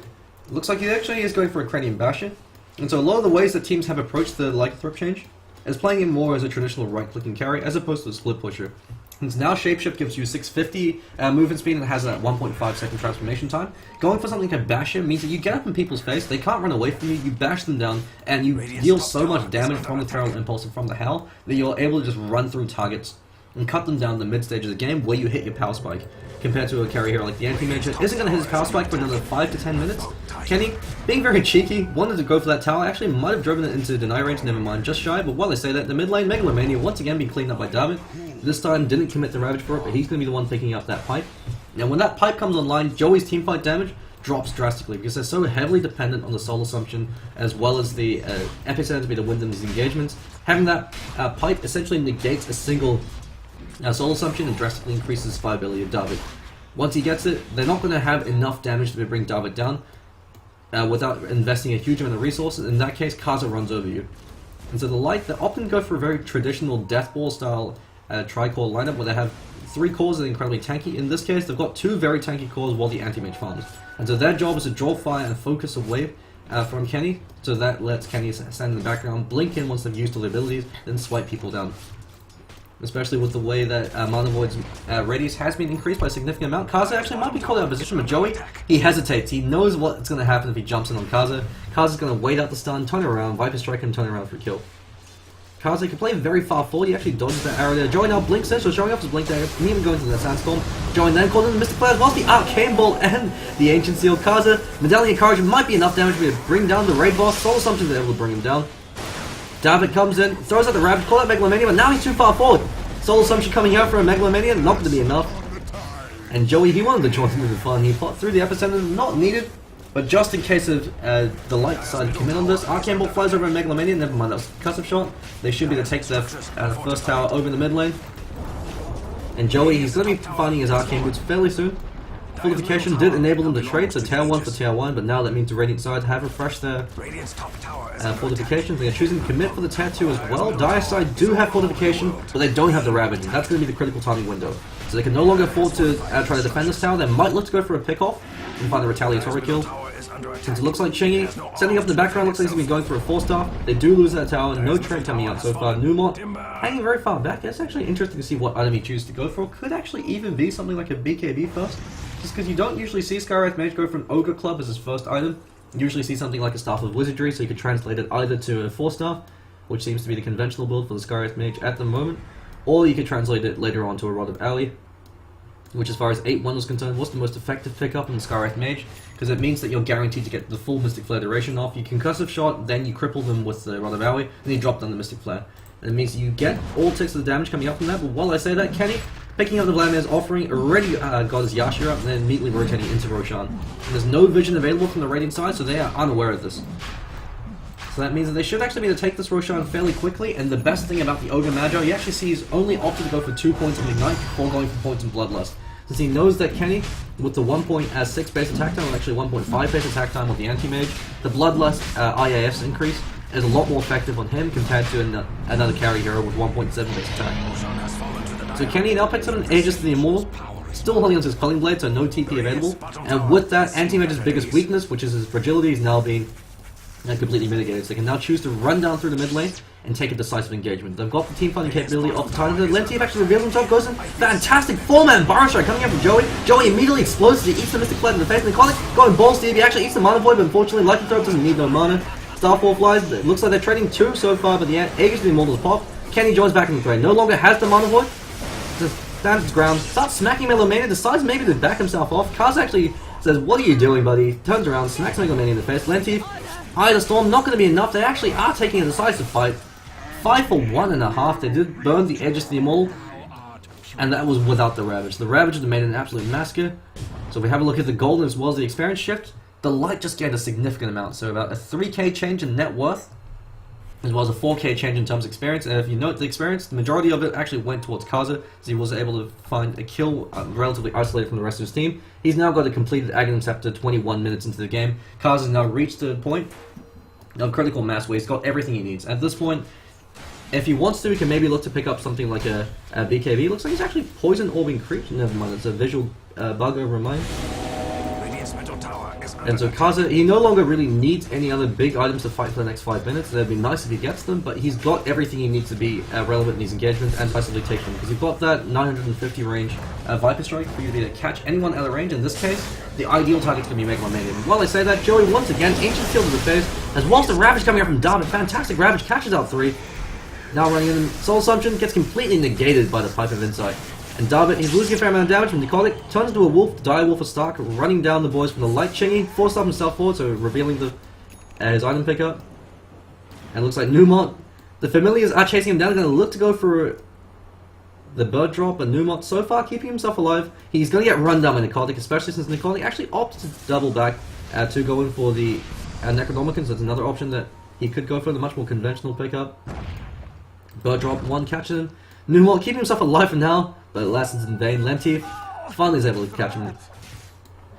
looks like he actually is going for a Cranium Bastion, and so a lot of the ways that teams have approached the light threat change is playing him more as a traditional right-clicking carry as opposed to a split pusher. Since now Shapeshift gives you 650 movement speed and has a 1.5 second transformation time, going for something like a Basher means that you get up in people's face, they can't run away from you, you bash them down, and you deal so much damage from the Feral Impulse and from the Hell that you're able to just run through targets and cut them down the mid-stage of the game where you hit your power spike. Compared to a carry hero like the Anti-Mage that isn't going to hit his power spike for another 5 to 10 minutes. Kenny, being very cheeky, wanted to go for that tower, actually might have driven it into deny range, never mind, just shy, but while I say that, the mid lane Megalomania once again being cleaned up by David. This time didn't commit the Ravage for it, but he's going to be the one picking up that pipe. Now when that pipe comes online, Joey's teamfight damage drops drastically because they're so heavily dependent on the soul assumption as well as the epicenter to be the win them these engagements. Having that pipe essentially negates a single soul assumption and drastically increases the survivability of David. Once he gets it, they're not going to have enough damage to bring David down without investing a huge amount of resources. In that case, Kaza runs over you. And so the light, they often go for a very traditional Deathball style tri-core lineup where they have 3 cores that are incredibly tanky. In this case, they've got 2 very tanky cores while the Anti-Mage farms. And so their job is to draw fire and focus away from Kenny, so that lets Kenny stand in the background, blink in once they've used all the abilities, then swipe people down. Especially with the way that Mana Void's radius has been increased by a significant amount. Kaza actually might be called out of position, but Joey, he hesitates. He knows what's going to happen if he jumps in on Kaza. Kaza's going to wait out the stun, turn around, Viper Strike and turn around for a kill. Kaza can play very far forward, he actually dodges that arrow there. Joey now blinks in, so showing off his blink there, can even go into the Sandstorm. Joey then called in the Mystic Flare, whilst the Arcane Ball and the Ancient Seal. Kaza, Medallion Encouragement might be enough damage to bring down the raid boss. Soul Assumption is able to bring him down. David comes in, throws out the Ravage, call out Megalomania, but now he's too far forward. Soul Assumption coming out for a Megalomania, not going to be enough. And Joey, he wanted to join in the fun. He fought through the epicenter, not needed. But just in case of the light decided to commit on this, Arcane Ball flies over a Megalomania, never mind, that was a cutoff shot. They should be able to take their first tower over in the mid lane. And Joey, he's going to be finding his Arcane Boots fairly soon. Fortification did enable them to trade, so tier 1 for tier 1, but now that means the Radiant side have refreshed their fortifications. They are choosing to commit for the tier 2 as well. Dire side do have fortification, but they don't have the Ravage. That's going to be the critical timing window. So they can no longer afford to try to defend this tower. They might look to go for a pick-off and find a retaliatory kill. Since it looks like Chingy, setting up in the background, looks like he's been going for a 4-star. They do lose that tower, no trade coming out so far. Numot hanging very far back. It's actually interesting to see what item he chooses to go for. Could actually even be something like a BKB first. Just because you don't usually see Skywrath Mage go for an Ogre Club as his first item. You usually see something like a Staff of Wizardry, so you could translate it either to a 4-star, which seems to be the conventional build for the Skywrath Mage at the moment, or you could translate it later on to a Rod of Alley, which as far as 8-1 was concerned was the most effective pickup in the Skywrath Mage, because it means that you're guaranteed to get the full Mystic Flare duration off. You concussive shot, then you cripple them with the Rod of Alley, and you drop down the Mystic Flare. And it means you get all ticks of the damage coming up from that, but while I say that, Kenny, picking up the Vladimir's offering, already got his Yashira up, and then immediately rotating into Roshan. And there's no vision available from the Radiant side, so they are unaware of this. So that means that they should actually be able to take this Roshan fairly quickly, and the best thing about the Ogre Magi, he actually sees only opted to go for 2 points in Ignite before going for points in Bloodlust. Since he knows that Kenny, with the 1.6 base attack time, or actually 1.5 base attack time with the Anti-Mage, the Bloodlust IAF's increase is a lot more effective on him compared to another carry hero with 1.7 base attack. So Kenny now picks up an Aegis to the Immortal, still holding onto his Quelling Blade, so no TP available, and with that, Anti-Mage's biggest weakness, which is his fragility, is now being completely mitigated. So they can now choose to run down through the mid lane and take a decisive engagement. They've got the team fighting capability off the time. The lane team actually reveals himself, goes in. Fantastic 4-man Bar Strike coming up from Joey. Joey immediately explodes as he eats the Mystic Flare in the face, and Iconic going balls deep. He actually eats the Mana Void, but unfortunately, Lightning Throw doesn't need no mana. Starfall flies. It looks like they're trading 2 so far, but the Aegis of the Immortals pop. Kenny joins back in the fray. No longer has the Mana Void. Just stands his ground. Starts smacking Megalomania. Decides maybe to back himself off. Kaz actually says, "What are you doing, buddy?" Turns around, smacks Megalomania in the face. Lenti, Eye of the Storm, not going to be enough. They actually are taking a decisive fight. 5 for 1.5. They did burn the edges to the Immortal. And that was without the Ravage. The Ravage would have made an absolute massacre. So if we have a look at the gold as well as the experience shift, the Light just gained a significant amount. So about a 3k change in net worth, as well as a 4k change in terms of experience. And if you note the experience, the majority of it actually went towards Kaza, so he was able to find a kill relatively isolated from the rest of his team. He's now got a completed Aghanim Scepter 21 minutes into the game. Kaza has now reached the point of critical mass where he's got everything he needs. At this point, if he wants to, he can maybe look to pick up something like a BKB. Looks like he's actually Poison Orbing Creep. Never mind, it's a visual bug over mine. And so Kaza, he no longer really needs any other big items to fight for the next 5 minutes. It'd be nice if he gets them, but he's got everything he needs to be relevant in these engagements and possibly take them. Because you've got that 950 range Viper Strike for you to be able to catch anyone out of range. In this case, the ideal target's going to be Megalomania. While I say that, Joey once again, Ancient Kill to the face, as well as the Ravage coming out from Darvin. Fantastic Ravage, catches out 3. Now running in, Soul Assumption gets completely negated by the Pipe of Insight. And Darvin, he's losing a fair amount of damage from Necrotic, turns into a wolf, Dire Wolf for Stark, running down the boys from the Light Chingy, forced up himself forward, so revealing his item pickup. And looks like Numot, the Familiars are chasing him down, going to look to go for the Bird Drop, but Numot so far keeping himself alive. He's going to get run down by Necrotic, especially since Necrotic actually opted to double back to go in for the Necronomicon, so that's another option that he could go for, the much more conventional pickup. Bird Drop, 1 catches him. Numot keeping himself alive for now, but lessons in vain. Lentif finally is able to catch him.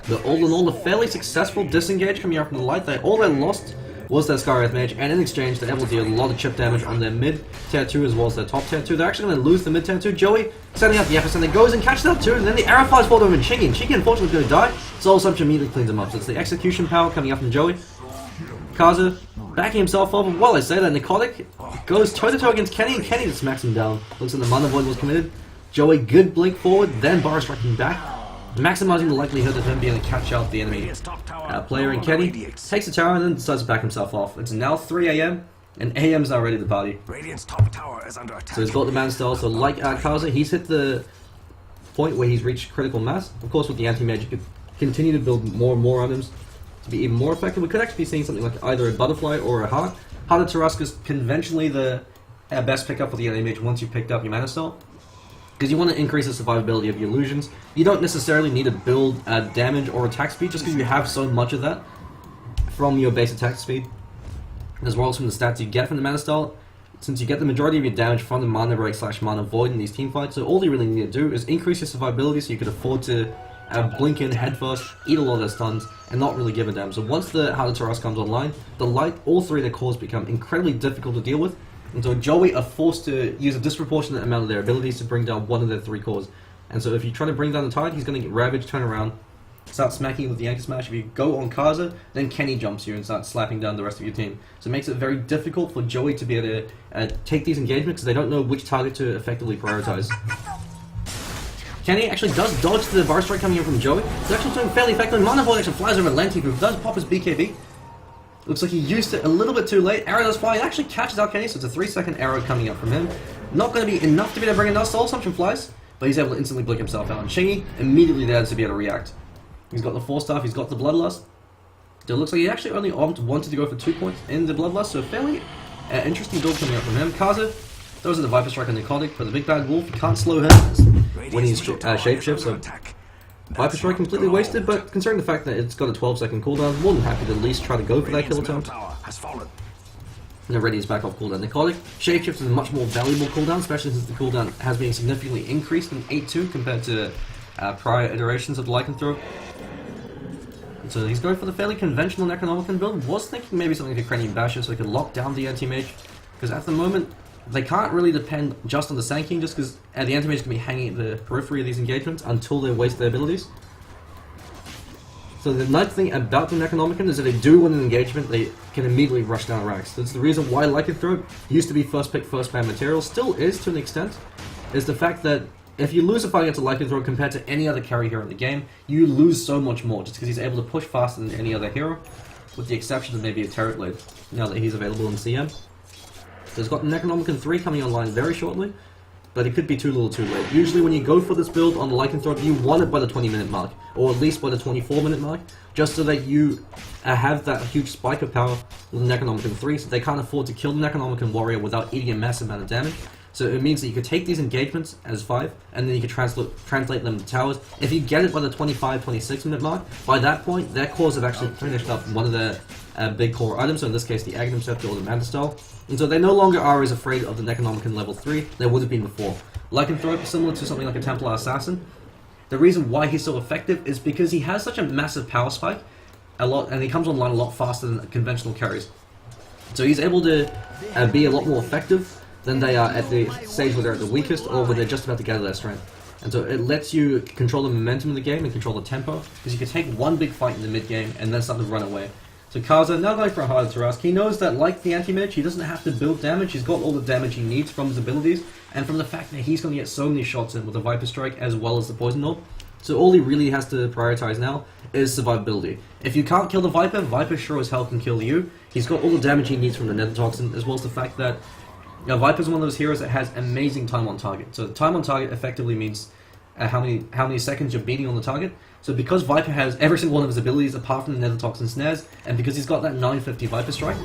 But all in all, a fairly successful disengage coming out from the Light. All they lost was their Skywrath Mage, and in exchange they're able to deal a lot of chip damage on their mid tier 2 as well as their top tier 2. They're actually going to lose the mid tier 2. Joey sending out the Epicenter, goes and catches out 2, and then the arrow flies forward over Chingy, and Chingy unfortunately is going to die. Soul Assumption immediately cleans him up. So it's the execution power coming up from Joey. Kaza backing himself up, and while I say that, Necrotic goes toe-to-toe against Kenny, and Kenny just smacks him down. Looks like the Mana Void was committed. Joey, good blink forward, then Bar striking back, maximizing the likelihood of him being able to catch out the enemy player. And Kenny takes the tower and then decides to back himself off. It's now 3 AM, and AM's now ready to party. So he's got the Mana Style, so like Kaza, he's hit the point where he's reached critical mass. Of course, with the Anti-Mage, you could continue to build more and more items to be even more effective. We could actually be seeing something like either a Butterfly or a Heart. Heart of Tarrasque is conventionally the best pickup for the Anti-Mage once you've picked up your Mana Style, because you want to increase the survivability of your illusions. You don't necessarily need to build damage or attack speed just because you have so much of that from your base attack speed, as well as from the stats you get from the Mana Style, since you get the majority of your damage from the Mana Break / Mana Void in these team fights. So all you really need to do is increase your survivability so you could afford to blink in head first, eat a lot of their stuns, and not really give a damn. So once the Heart of Tarrasque comes online, the Light, all 3 of their cores become incredibly difficult to deal with. And so Joey are forced to use a disproportionate amount of their abilities to bring down 1 of their 3 cores. And so if you try to bring down the Tide, he's going to get Ravage, turn around, start smacking with the Anchor Smash. If you go on Kaza, then Kenny jumps you and starts slapping down the rest of your team. So it makes it very difficult for Joey to be able to take these engagements because they don't know which target to effectively prioritize. Kenny actually does dodge the Bar Strike coming in from Joey. It's actually doing fairly effectively. Mana Void actually flies over Lenti, who does pop his BKB. Looks like he used it a little bit too late. Arrow does fly, it actually catches out Kenny, so it's a 3-second arrow coming up from him. Not going to be enough to be able to bring it down. Soul Assumption flies, but he's able to instantly blink himself out. And Chingy immediately there to be able to react. He's got the 4-staff, he's got the Bloodlust. So it looks like he actually only wanted to go for 2 points in the Bloodlust, so a fairly interesting build coming up from him. Kaza throws in the Viper Strike on Necrotic, but the Big Bad Wolf can't slow him when he's shapeshift, so Viper Strike completely wasted, but considering the fact that it's got a 12-second cooldown, more than happy to at least try to go for that kill attempt. And already is back off cooldown. Necrotic Shapeshift is a much more valuable cooldown, especially since the cooldown has been significantly increased in 8.2 compared to prior iterations of the Lycanthrope. So he's going for the fairly conventional Necronomicon build. Was thinking maybe something like a Cranium Basher so he could lock down the Anti-Mage, because at the moment they can't really depend just on the Sand King, just because the Anti-Mage can be hanging at the periphery of these engagements until they waste their abilities. So the nice thing about the Necronomicon is that they do win an engagement, they can immediately rush down racks. That's the reason why Lycanthrope used to be first pick, first ban material, still is to an extent, is the fact that if you lose a fight against a Lycanthrope compared to any other carry hero in the game, you lose so much more, just because he's able to push faster than any other hero, with the exception of maybe a Terrorblade, now that he's available in CM. So it's got Necronomicon 3 coming online very shortly, but it could be too little too late. Usually when you go for this build on the Lycanthrope, you want it by the 20-minute mark, or at least by the 24-minute mark, just so that you have that huge spike of power with the Necronomicon 3, so they can't afford to kill the Necronomicon warrior without eating a massive amount of damage. So it means that you could take these engagements as 5, and then you could translate them to towers. If you get it by the 25-26 minute mark, by that point, their cores have actually finished up one of their big core items, so in this case the Aghanim Scepter or the Manta Style. And so they no longer are as afraid of the Necronomicon level 3 they would have been before. Lycanthrope, similar to something like a Templar Assassin, the reason why he's so effective is because he has such a massive power spike, and he comes online a lot faster than conventional carries. So he's able to be a lot more effective than they are at the stage where they're at the weakest or where they're just about to gather their strength. And so it lets you control the momentum of the game and control the tempo, because you can take one big fight in the mid game and then start to run away. So Kaza, now going for a harder Tarask, he knows that like the anti-mage, he doesn't have to build damage, he's got all the damage he needs from his abilities, and from the fact that he's going to get so many shots in with the Viper Strike as well as the Poison Orb. So all he really has to prioritize now is survivability. If you can't kill the Viper, Viper sure as hell can kill you. He's got all the damage he needs from the Nether Toxin, as well as the fact that Viper's one of those heroes that has amazing time on target. So time on target effectively means how many seconds you're beating on the target. So because Viper has every single one of his abilities apart from the Nether Toxin snares, and because he's got that 950 Viper Strike,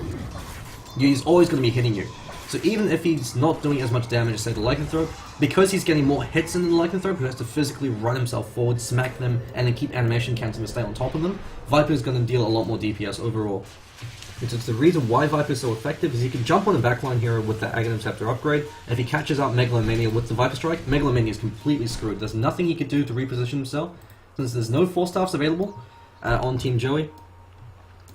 he's always going to be hitting you. So even if he's not doing as much damage as say the Lycanthrope, because he's getting more hits than the Lycanthrope, who has to physically run himself forward, smack them, and then keep animation counting to stay on top of them, Viper is going to deal a lot more DPS overall. It's the reason why Viper is so effective is he can jump on the backline hero with the Aghanim Scepter upgrade. If he catches out Megalomania with the Viper Strike, Megalomania is completely screwed. There's nothing he could do to reposition himself, since there's no 4-staffs available on Team Joey.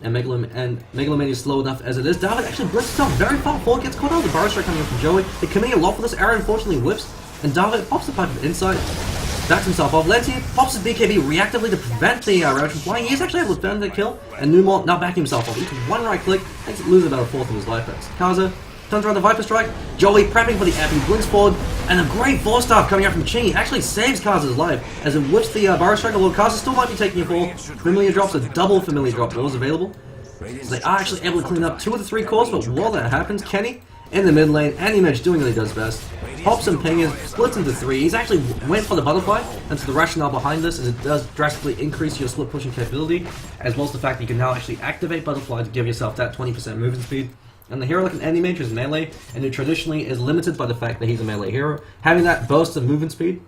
And Megalomania is slow enough as it is. David actually blitzes himself very far forward, gets caught out. The Burrow Strike coming in from Joey. They're committing a lot for this. Arrow unfortunately whips, and David pops the pipe of insight, backs himself off. Lenti pops his BKB reactively to prevent the Rage from flying. He's actually able to defend the kill, and Numont now backing himself off. He can one right click, makes it lose about a fourth of his life packs. Kaza turns around the Viper Strike. Joey prepping for the epic, blinks forward, and a great 4-staff coming out from Chingy actually saves Kaza's life as it whips the Burrow Strike, although Kaza still might be taking a fall. Familiar drops, a double Familiar drop that was available. So they are actually able to clean up 2 of the 3 cores, but while that happens, Kenny in the mid lane, Anti-Mage doing what he does best. Pops and pingers, splits into 3. He's actually went for the butterfly, and so the rationale behind this is it does drastically increase your split pushing capability, as well as the fact that you can now actually activate butterfly to give yourself that 20% movement speed. And the hero like an Anti-Mage is melee, and it traditionally is limited by the fact that he's a melee hero. Having that burst of movement speed,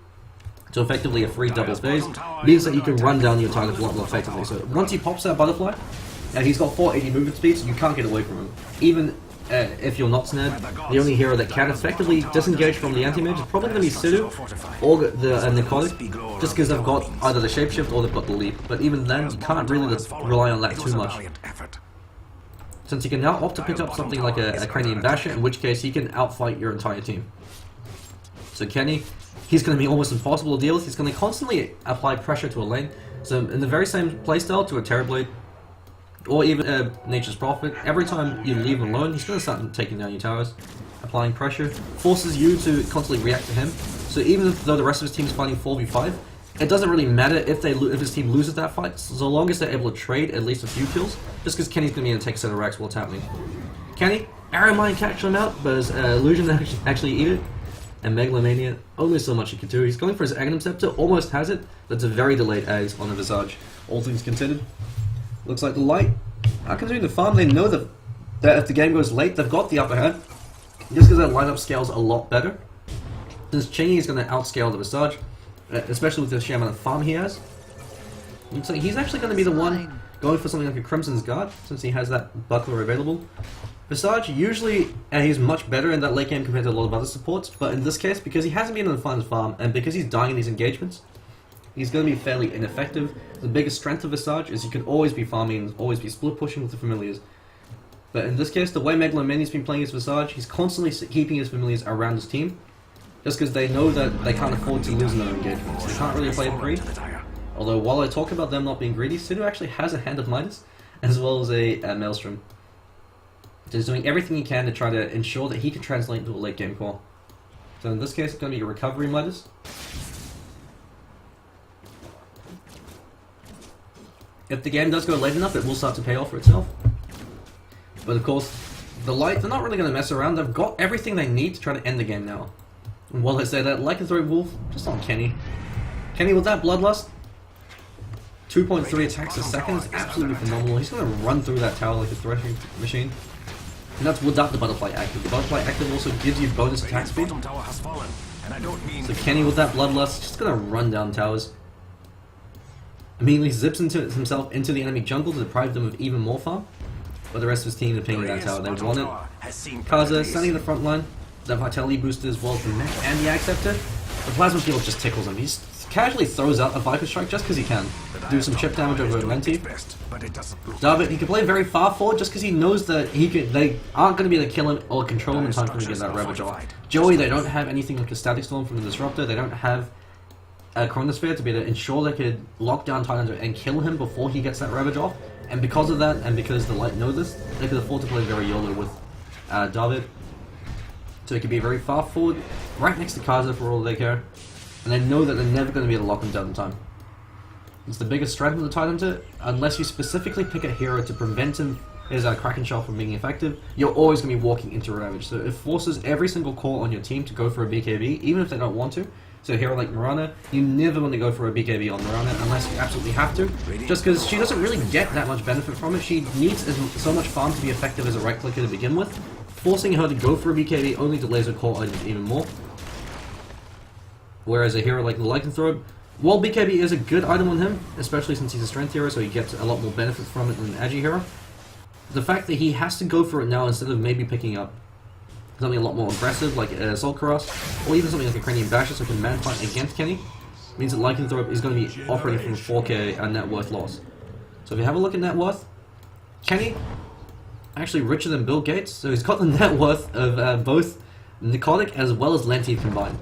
so effectively a free double phase, means that you can run down your target a lot more effectively. So once he pops that butterfly, and he's got 480 movement speed, so you can't get away from him. Even if you're not snared, the only hero that can effectively disengage from the anti-mage is probably going to be Sidhu or the Necrotic, just because they've got either the shapeshift or they've got the leap. But even then, you can't really rely on that too much, since you can now opt to pick up something like a Cranium Basher, in which case he can outfight your entire team. So Kenny, he's going to be almost impossible to deal with. He's going to constantly apply pressure to a lane. So in the very same playstyle to a Terrorblade, or even Nature's Prophet, every time you leave him alone, he's going to start taking down your towers. Applying pressure forces you to constantly react to him. So even though the rest of his team is fighting 4v5, it doesn't really matter if his team loses that fight, so long as they're able to trade at least a few kills, just because Kenny's going to be able to take a set of racks while it's happening. Kenny, Arrow might catch him out, but his Illusion actually eat it. And Megalomania, only so much he can do. He's going for his Aghanim Scepter, almost has it, but it's a very delayed Ags on the Visage, all things considered. Looks like the Light are continuing to farm. They know that if the game goes late, they've got the upper hand, just because their lineup scales a lot better. Since Chingy is going to outscale the Visage, especially with the sheer amount of farm he has. Looks like he's actually going to be the one going for something like a Crimson's Guard, since he has that buckler available. Visage, usually he's much better in that late game compared to a lot of other supports, but in this case, because he hasn't been on the final farm, and because he's dying in these engagements, he's going to be fairly ineffective. The biggest strength of Visage is you can always be farming, always be split pushing with the familiars. But in this case, the way Megalomania's been playing his Visage, he's constantly keeping his familiars around his team, just because they know that they can't afford to lose another engagement. So they can't really play it greedy. Although while I talk about them not being greedy, Sidhu actually has a Hand of Midas, as well as a Maelstrom. So he's doing everything he can to try to ensure that he can translate into a late game core. So in this case, it's going to be a Recovery Midas. If the game does go late enough, it will start to pay off for itself. But of course, the Light, they're not really going to mess around. They've got everything they need to try to end the game now. And while I say that, Lycanthrope Wolf, just on Kenny. Kenny with that Bloodlust, 2.3 attacks a second is absolutely phenomenal. He's going to run through that tower like a threshing machine. And that's without the Butterfly active. The Butterfly active also gives you bonus attack speed. So Kenny with that Bloodlust, just going to run down towers. Immediately zips himself into the enemy jungle to deprive them of even more farm. But the rest of his team are pinging that tower. They want it. Kaza standing in the front line. That Vitality booster as well as the mech and the Acceptor. The Plasma Field just tickles him. He casually throws out a Viper Strike just because he can. Do some chip damage over Lenti. David, he can play very far forward just because he knows that they aren't going to be able to kill him or control him in time for him to get that Ravage off. Joey, they don't have anything like a Static Storm from the Disruptor. They don't have a Chronosphere to be able to ensure they could lock down Tyrande and kill him before he gets that Ravage off. And because of that, and because the Light know this, they could afford to play very YOLO with David. So he could be very far forward, right next to Kaza for all they care. And they know that they're never going to be able to lock him down in time. It's the biggest strength of the Tyrande, unless you specifically pick a hero to prevent his Kraken Shell from being effective, you're always going to be walking into Ravage. So it forces every single core on your team to go for a BKB, even if they don't want to. So a hero like Mirana, you never want to go for a BKB on Mirana unless you absolutely have to, just because she doesn't really get that much benefit from it. She needs so much farm to be effective as a right clicker to begin with. Forcing her to go for a BKB only delays her core items even more. Whereas a hero like the Lycanthrope, while BKB is a good item on him, especially since he's a strength hero, so he gets a lot more benefit from it than an Agi hero, the fact that he has to go for it now instead of maybe picking up something a lot more aggressive like Assault Cuirass, or even something like a Cranium Basher so he can man fight against Kenny, means that Lycanthrope is going to be operating from a 4k net worth loss. So if you have a look at net worth, Kenny, actually richer than Bill Gates, so he's got the net worth of both Nicotic as well as Lenti combined.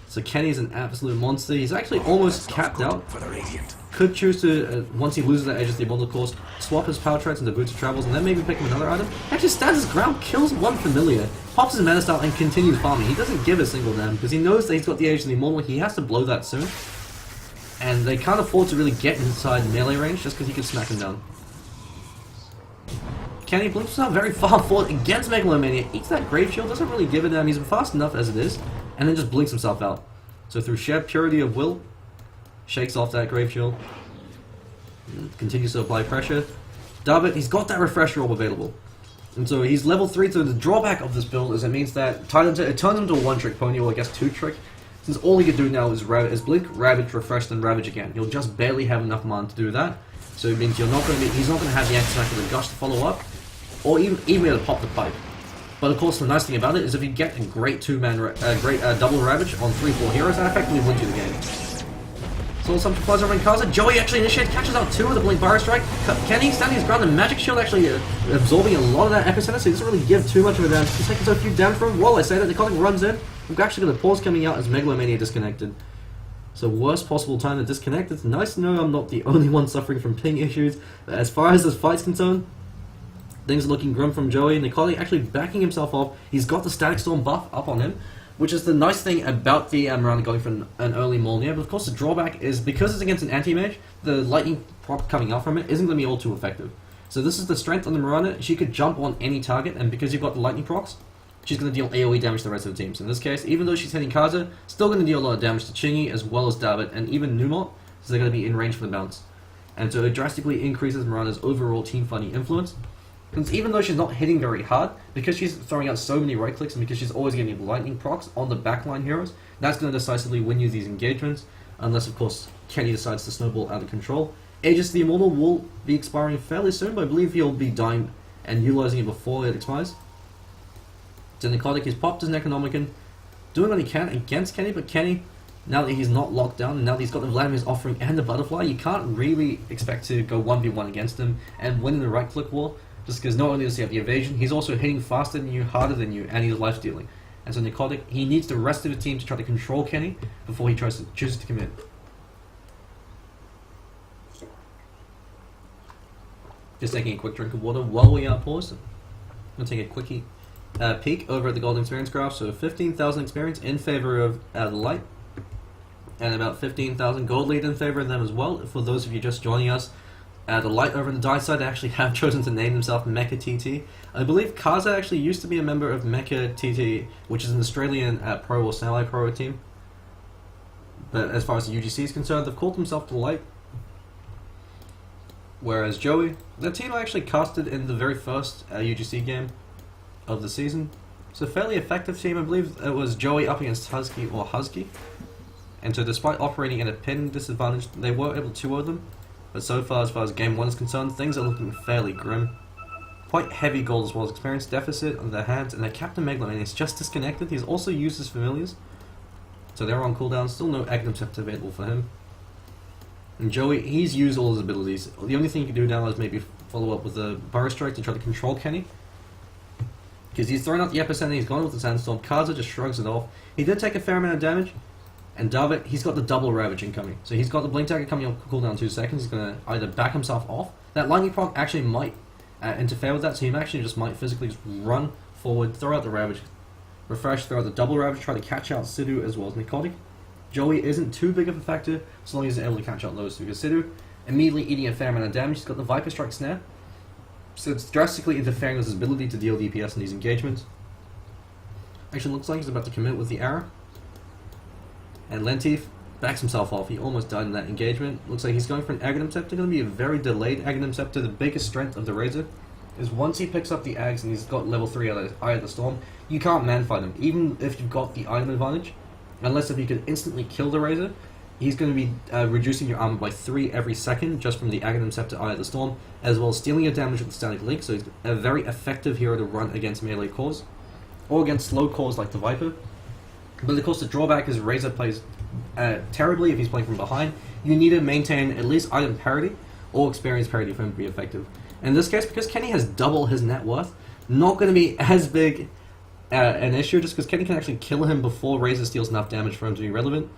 So Kenny's an absolute monster. He's actually almost capped out. Could choose to, once he loses that Edge of the Abundant course, swap his Power Treads into Boots of Travels and then maybe pick him another item. Actually stands his ground, kills one Familiar, pops his Mana Style and continues farming. He doesn't give a single damn because he knows that he's got the Edge of the Immortal. He has to blow that soon. And they can't afford to really get inside melee range just because he can smack him down. Kenny blinks out very far forward against Megalomania, eats that Grave Shield, doesn't really give a damn, he's fast enough as it is, and then just blinks himself out. So through sheer purity of will, shakes off that Grave Shield, continues to apply pressure. David, he's got that Refresh Orb available. And so he's level 3, so the drawback of this build is it means that it turns him into a one-trick pony, or I guess two-trick, since all he can do now is blink, Ravage, Refresh, then Ravage again. He'll just barely have enough mana to do that. So it means he's not going to have the anti-smack or the gush to follow up, or even be able to pop the pipe. But of course, the nice thing about it is if you get a great double Ravage on 3-4 heroes, that effectively wins you the game. So some supplies over in Kaza. Joey actually initiates, catches out 2 with the Blink Barrow Strike. Kenny standing his ground, and Magic Shield actually absorbing a lot of that epicenter, so he doesn't really give too much of a damage. He's taking so few damage from him. While I say that, the Nicotic runs in. We've actually got a pause coming out as Megalomania disconnected. So worst possible time to disconnect. It's nice to know I'm not the only one suffering from ping issues. But as far as this fight's concerned, things are looking grim from Joey. Nicotic actually backing himself off. He's got the Static Storm buff up on him, which is the nice thing about the Mirana going for an early Molnir. But of course the drawback is because it's against an anti-mage, the lightning proc coming out from it isn't going to be all too effective. So this is the strength on the Mirana. She could jump on any target, and because you've got the lightning procs, she's going to deal AoE damage to the rest of the team. So in this case, even though she's hitting Kaza, still going to deal a lot of damage to Chingy as well as David and even Numot, so they're going to be in range for the bounce. And so it drastically increases Mirana's overall team fighting influence. Because even though she's not hitting very hard, because she's throwing out so many right clicks and because she's always getting lightning procs on the backline heroes, that's going to decisively win you these engagements, unless of course Kenny decides to snowball out of control. Aegis the Immortal will be expiring fairly soon, but I believe he'll be dying and utilizing it before it expires. So Nicotic has popped his Necronomicon, doing what he can against Kenny, but Kenny, now that he's not locked down, and now that he's got the Vladimir's offering and the Butterfly, you can't really expect to go 1v1 against him and win in the right click war. Just because not only does he have the evasion, he's also hitting faster than you, harder than you, and he's life stealing. And so Nicotic, he needs the rest of the team to try to control Kenny before he chooses to commit. Just taking a quick drink of water while we are paused. I'm going to take a quickie peek over at the Golden Experience graph. So 15,000 experience in favor of the Light, and about 15,000 gold lead in favor of them as well. For those of you just joining us, The Light over on the Dark side actually have chosen to name themselves Mecha TT. I believe Kaza actually used to be a member of Mecha TT, which is an Australian pro or semi-pro team. But as far as the UGC is concerned, they've called themselves the Light. Whereas Joey, the team I actually casted in the very first UGC game of the season. It's a fairly effective team. I believe it was Joey up against Husky or Husky. And so despite operating at a pin disadvantage, they were able to 2-0 them. But so far as game 1 is concerned, things are looking fairly grim. Quite heavy gold as well as experience deficit on their hands, and their Captain Megalomania is just disconnected. He's also used his familiars, so they're on cooldown. Still no Aghanim Scepter available for him. And Joey, he's used all his abilities. The only thing he can do now is maybe follow up with a Burrow Strike to try to control Kenny. Because he's thrown out the Epicenter, he's gone with the Sandstorm. Kaza just shrugs it off. He did take a fair amount of damage. And David, he's got the double Ravage incoming. So he's got the Blink Dagger coming on cooldown 2 seconds. He's going to either back himself off. That Lightning proc actually might interfere with that, so he actually just might physically just run forward, throw out the Ravage, refresh, throw out the double Ravage, try to catch out Sidhu as well as Nicotic. Joey isn't too big of a factor, as long as he's able to catch out those two. Because Sidhu, immediately eating a fair amount of damage, he's got the Viper Strike Snare. So it's drastically interfering with his ability to deal DPS in these engagements. Actually looks like he's about to commit with the arrow. And Lentif backs himself off. He almost died in that engagement. Looks like he's going for an Aghanim Scepter. Going to be a very delayed Aghanim Scepter. The biggest strength of the Razor is once he picks up the Ags and he's got level 3 Eye of the Storm, you can't man-fight him. Even if you've got the item advantage, unless if you can instantly kill the Razor, he's going to be reducing your armor by 3 every second just from the Aghanim Scepter Eye of the Storm, as well as stealing your damage with the Static Link, so he's a very effective hero to run against melee cores, or against slow cores like the Viper. But of course the drawback is Razor plays terribly if he's playing from behind. You need to maintain at least item parity or experience parity for him to be effective. In this case, because Kenny has double his net worth, not going to be as big an issue, just because Kenny can actually kill him before Razor steals enough damage for him to be relevant.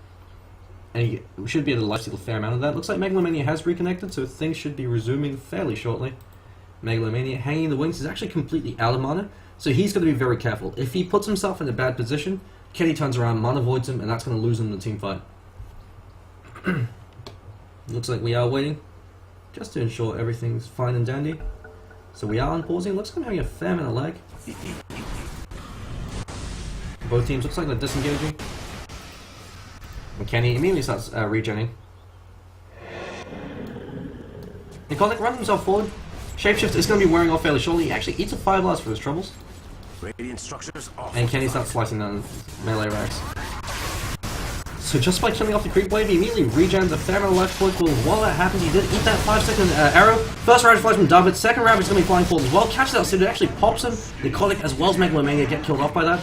And he should be able to lifesteal a fair amount of that. Looks like Megalomania has reconnected, so things should be resuming fairly shortly. Megalomania hanging in the wings is actually completely out of mana, so he's going to be very careful. If he puts himself in a bad position, Kenny turns around, mana voids him, and that's going to lose him the team fight. Looks like we are waiting, just to ensure everything's fine and dandy. So we are unpausing. Looks like we're having a fair amount of lag. Both teams looks like they're disengaging. And Kenny immediately starts regenning. Nicotic runs himself forward. Shapeshift is going to be wearing off fairly shortly. He actually eats a Fire Blast for his troubles. Radiant structures And Kenny starts slicing down melee racks. So just by killing off the creep wave, he immediately regens a fair amount of life point. Well, while that happens, he did eat that 5-second arrow. First Ravage flies from David, second Ravage is going to be flying forward as well. Catches out Sid, it actually pops him. Nicotic as well as Megalomania get killed off by that.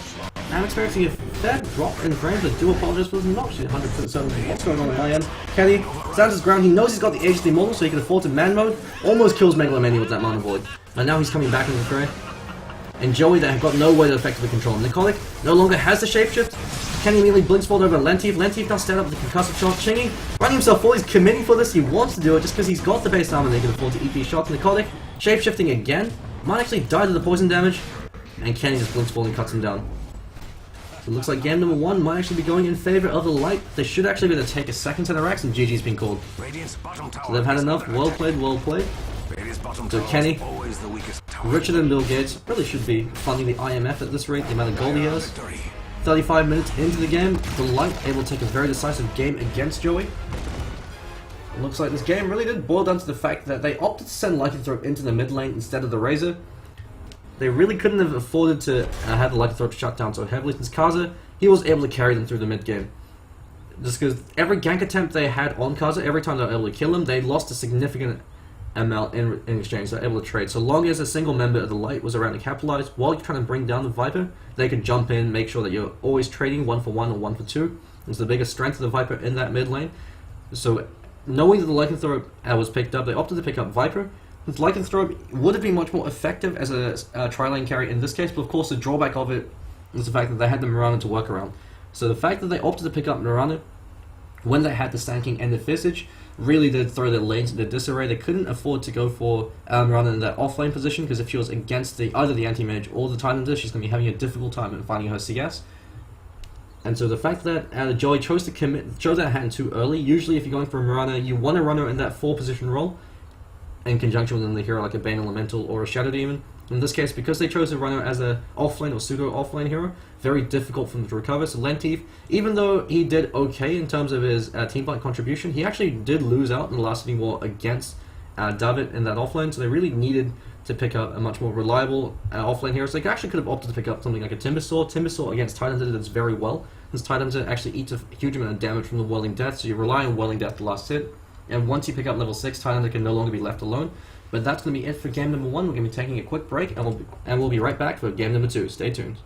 I'm experiencing a fair drop in frames. I do apologize for this. I'm not actually 100% certain what's going on at my end. Kenny stands his ground. He knows he's got the Age of the Immortal, so he can afford to man mode. Almost kills Megalomania with that Mana Void. And now he's coming back into the fray. And Joey, they have got no way to effectively control him. Nicotic no longer has the shapeshift. Kenny immediately blinks forward over Lentif. Lentif does stand up with the concussive shot. Chingy running himself forward. He's committing for this. He wants to do it just because he's got the base armor and they can afford to eat these shots. Nicotic shapeshifting again. Might actually die to the poison damage. And Kenny just blinks forward and cuts him down. So it looks like game number 1 might actually be going in favor of the Light. They should actually be able to take a second set of racks and GG's been called. So they've had enough. Well played, well played. So Kenny, richer than Bill Gates, really should be funding the IMF at this rate, the amount of gold he has. 35 minutes into the game, the Light able to take a very decisive game against Joey. It looks like this game really did boil down to the fact that they opted to send Lycanthrope into the mid lane instead of the Razor. They really couldn't have afforded to have the Lycanthrope shut down so heavily since Kaza, he was able to carry them through the mid game. Just because every gank attempt they had on Kaza, every time they were able to kill him, they lost a significant amount in exchange. They were able to trade. So long as a single member of the Light was around to capitalize while you're trying to bring down the Viper, they could jump in, make sure that you're always trading 1 for 1 or 1 for 2. It's the biggest strength of the Viper in that mid lane. So knowing that the Lycanthrope was picked up, they opted to pick up Viper. With Lycanthrope would have been much more effective as a tri-lane carry in this case, but of course the drawback of it is the fact that they had the Mirana to work around. So the fact that they opted to pick up Mirana when they had the Stanking and the Visage really did throw their lanes into disarray. They couldn't afford to go for Mirana in that offlane position, because if she was against either the anti-mage or the Titlander, she's going to be having a difficult time in finding her CS. And so the fact that Joey chose that hand too early, usually if you're going for a Mirana, you want to run her in that 4 position role. in conjunction with another hero like a Bane Elemental or a Shadow Demon. In this case, because they chose to run out as a offlane or pseudo offlane hero, very difficult for them to recover. So Lentif, even though he did okay in terms of his team fight contribution, he actually did lose out in the last City War against David in that offlane, so they really needed to pick up a much more reliable offlane hero. So they actually could have opted to pick up something like a Timbersaw. Timbersaw against Tidehunter does very well, since Tidehunter actually eats a huge amount of damage from the Whirling Death, so you rely on Whirling Death the last hit. And once you pick up level 6, Tidehunter can no longer be left alone. But that's going to be it for game number 1. We're going to be taking a quick break, and we'll be right back for game number 2. Stay tuned.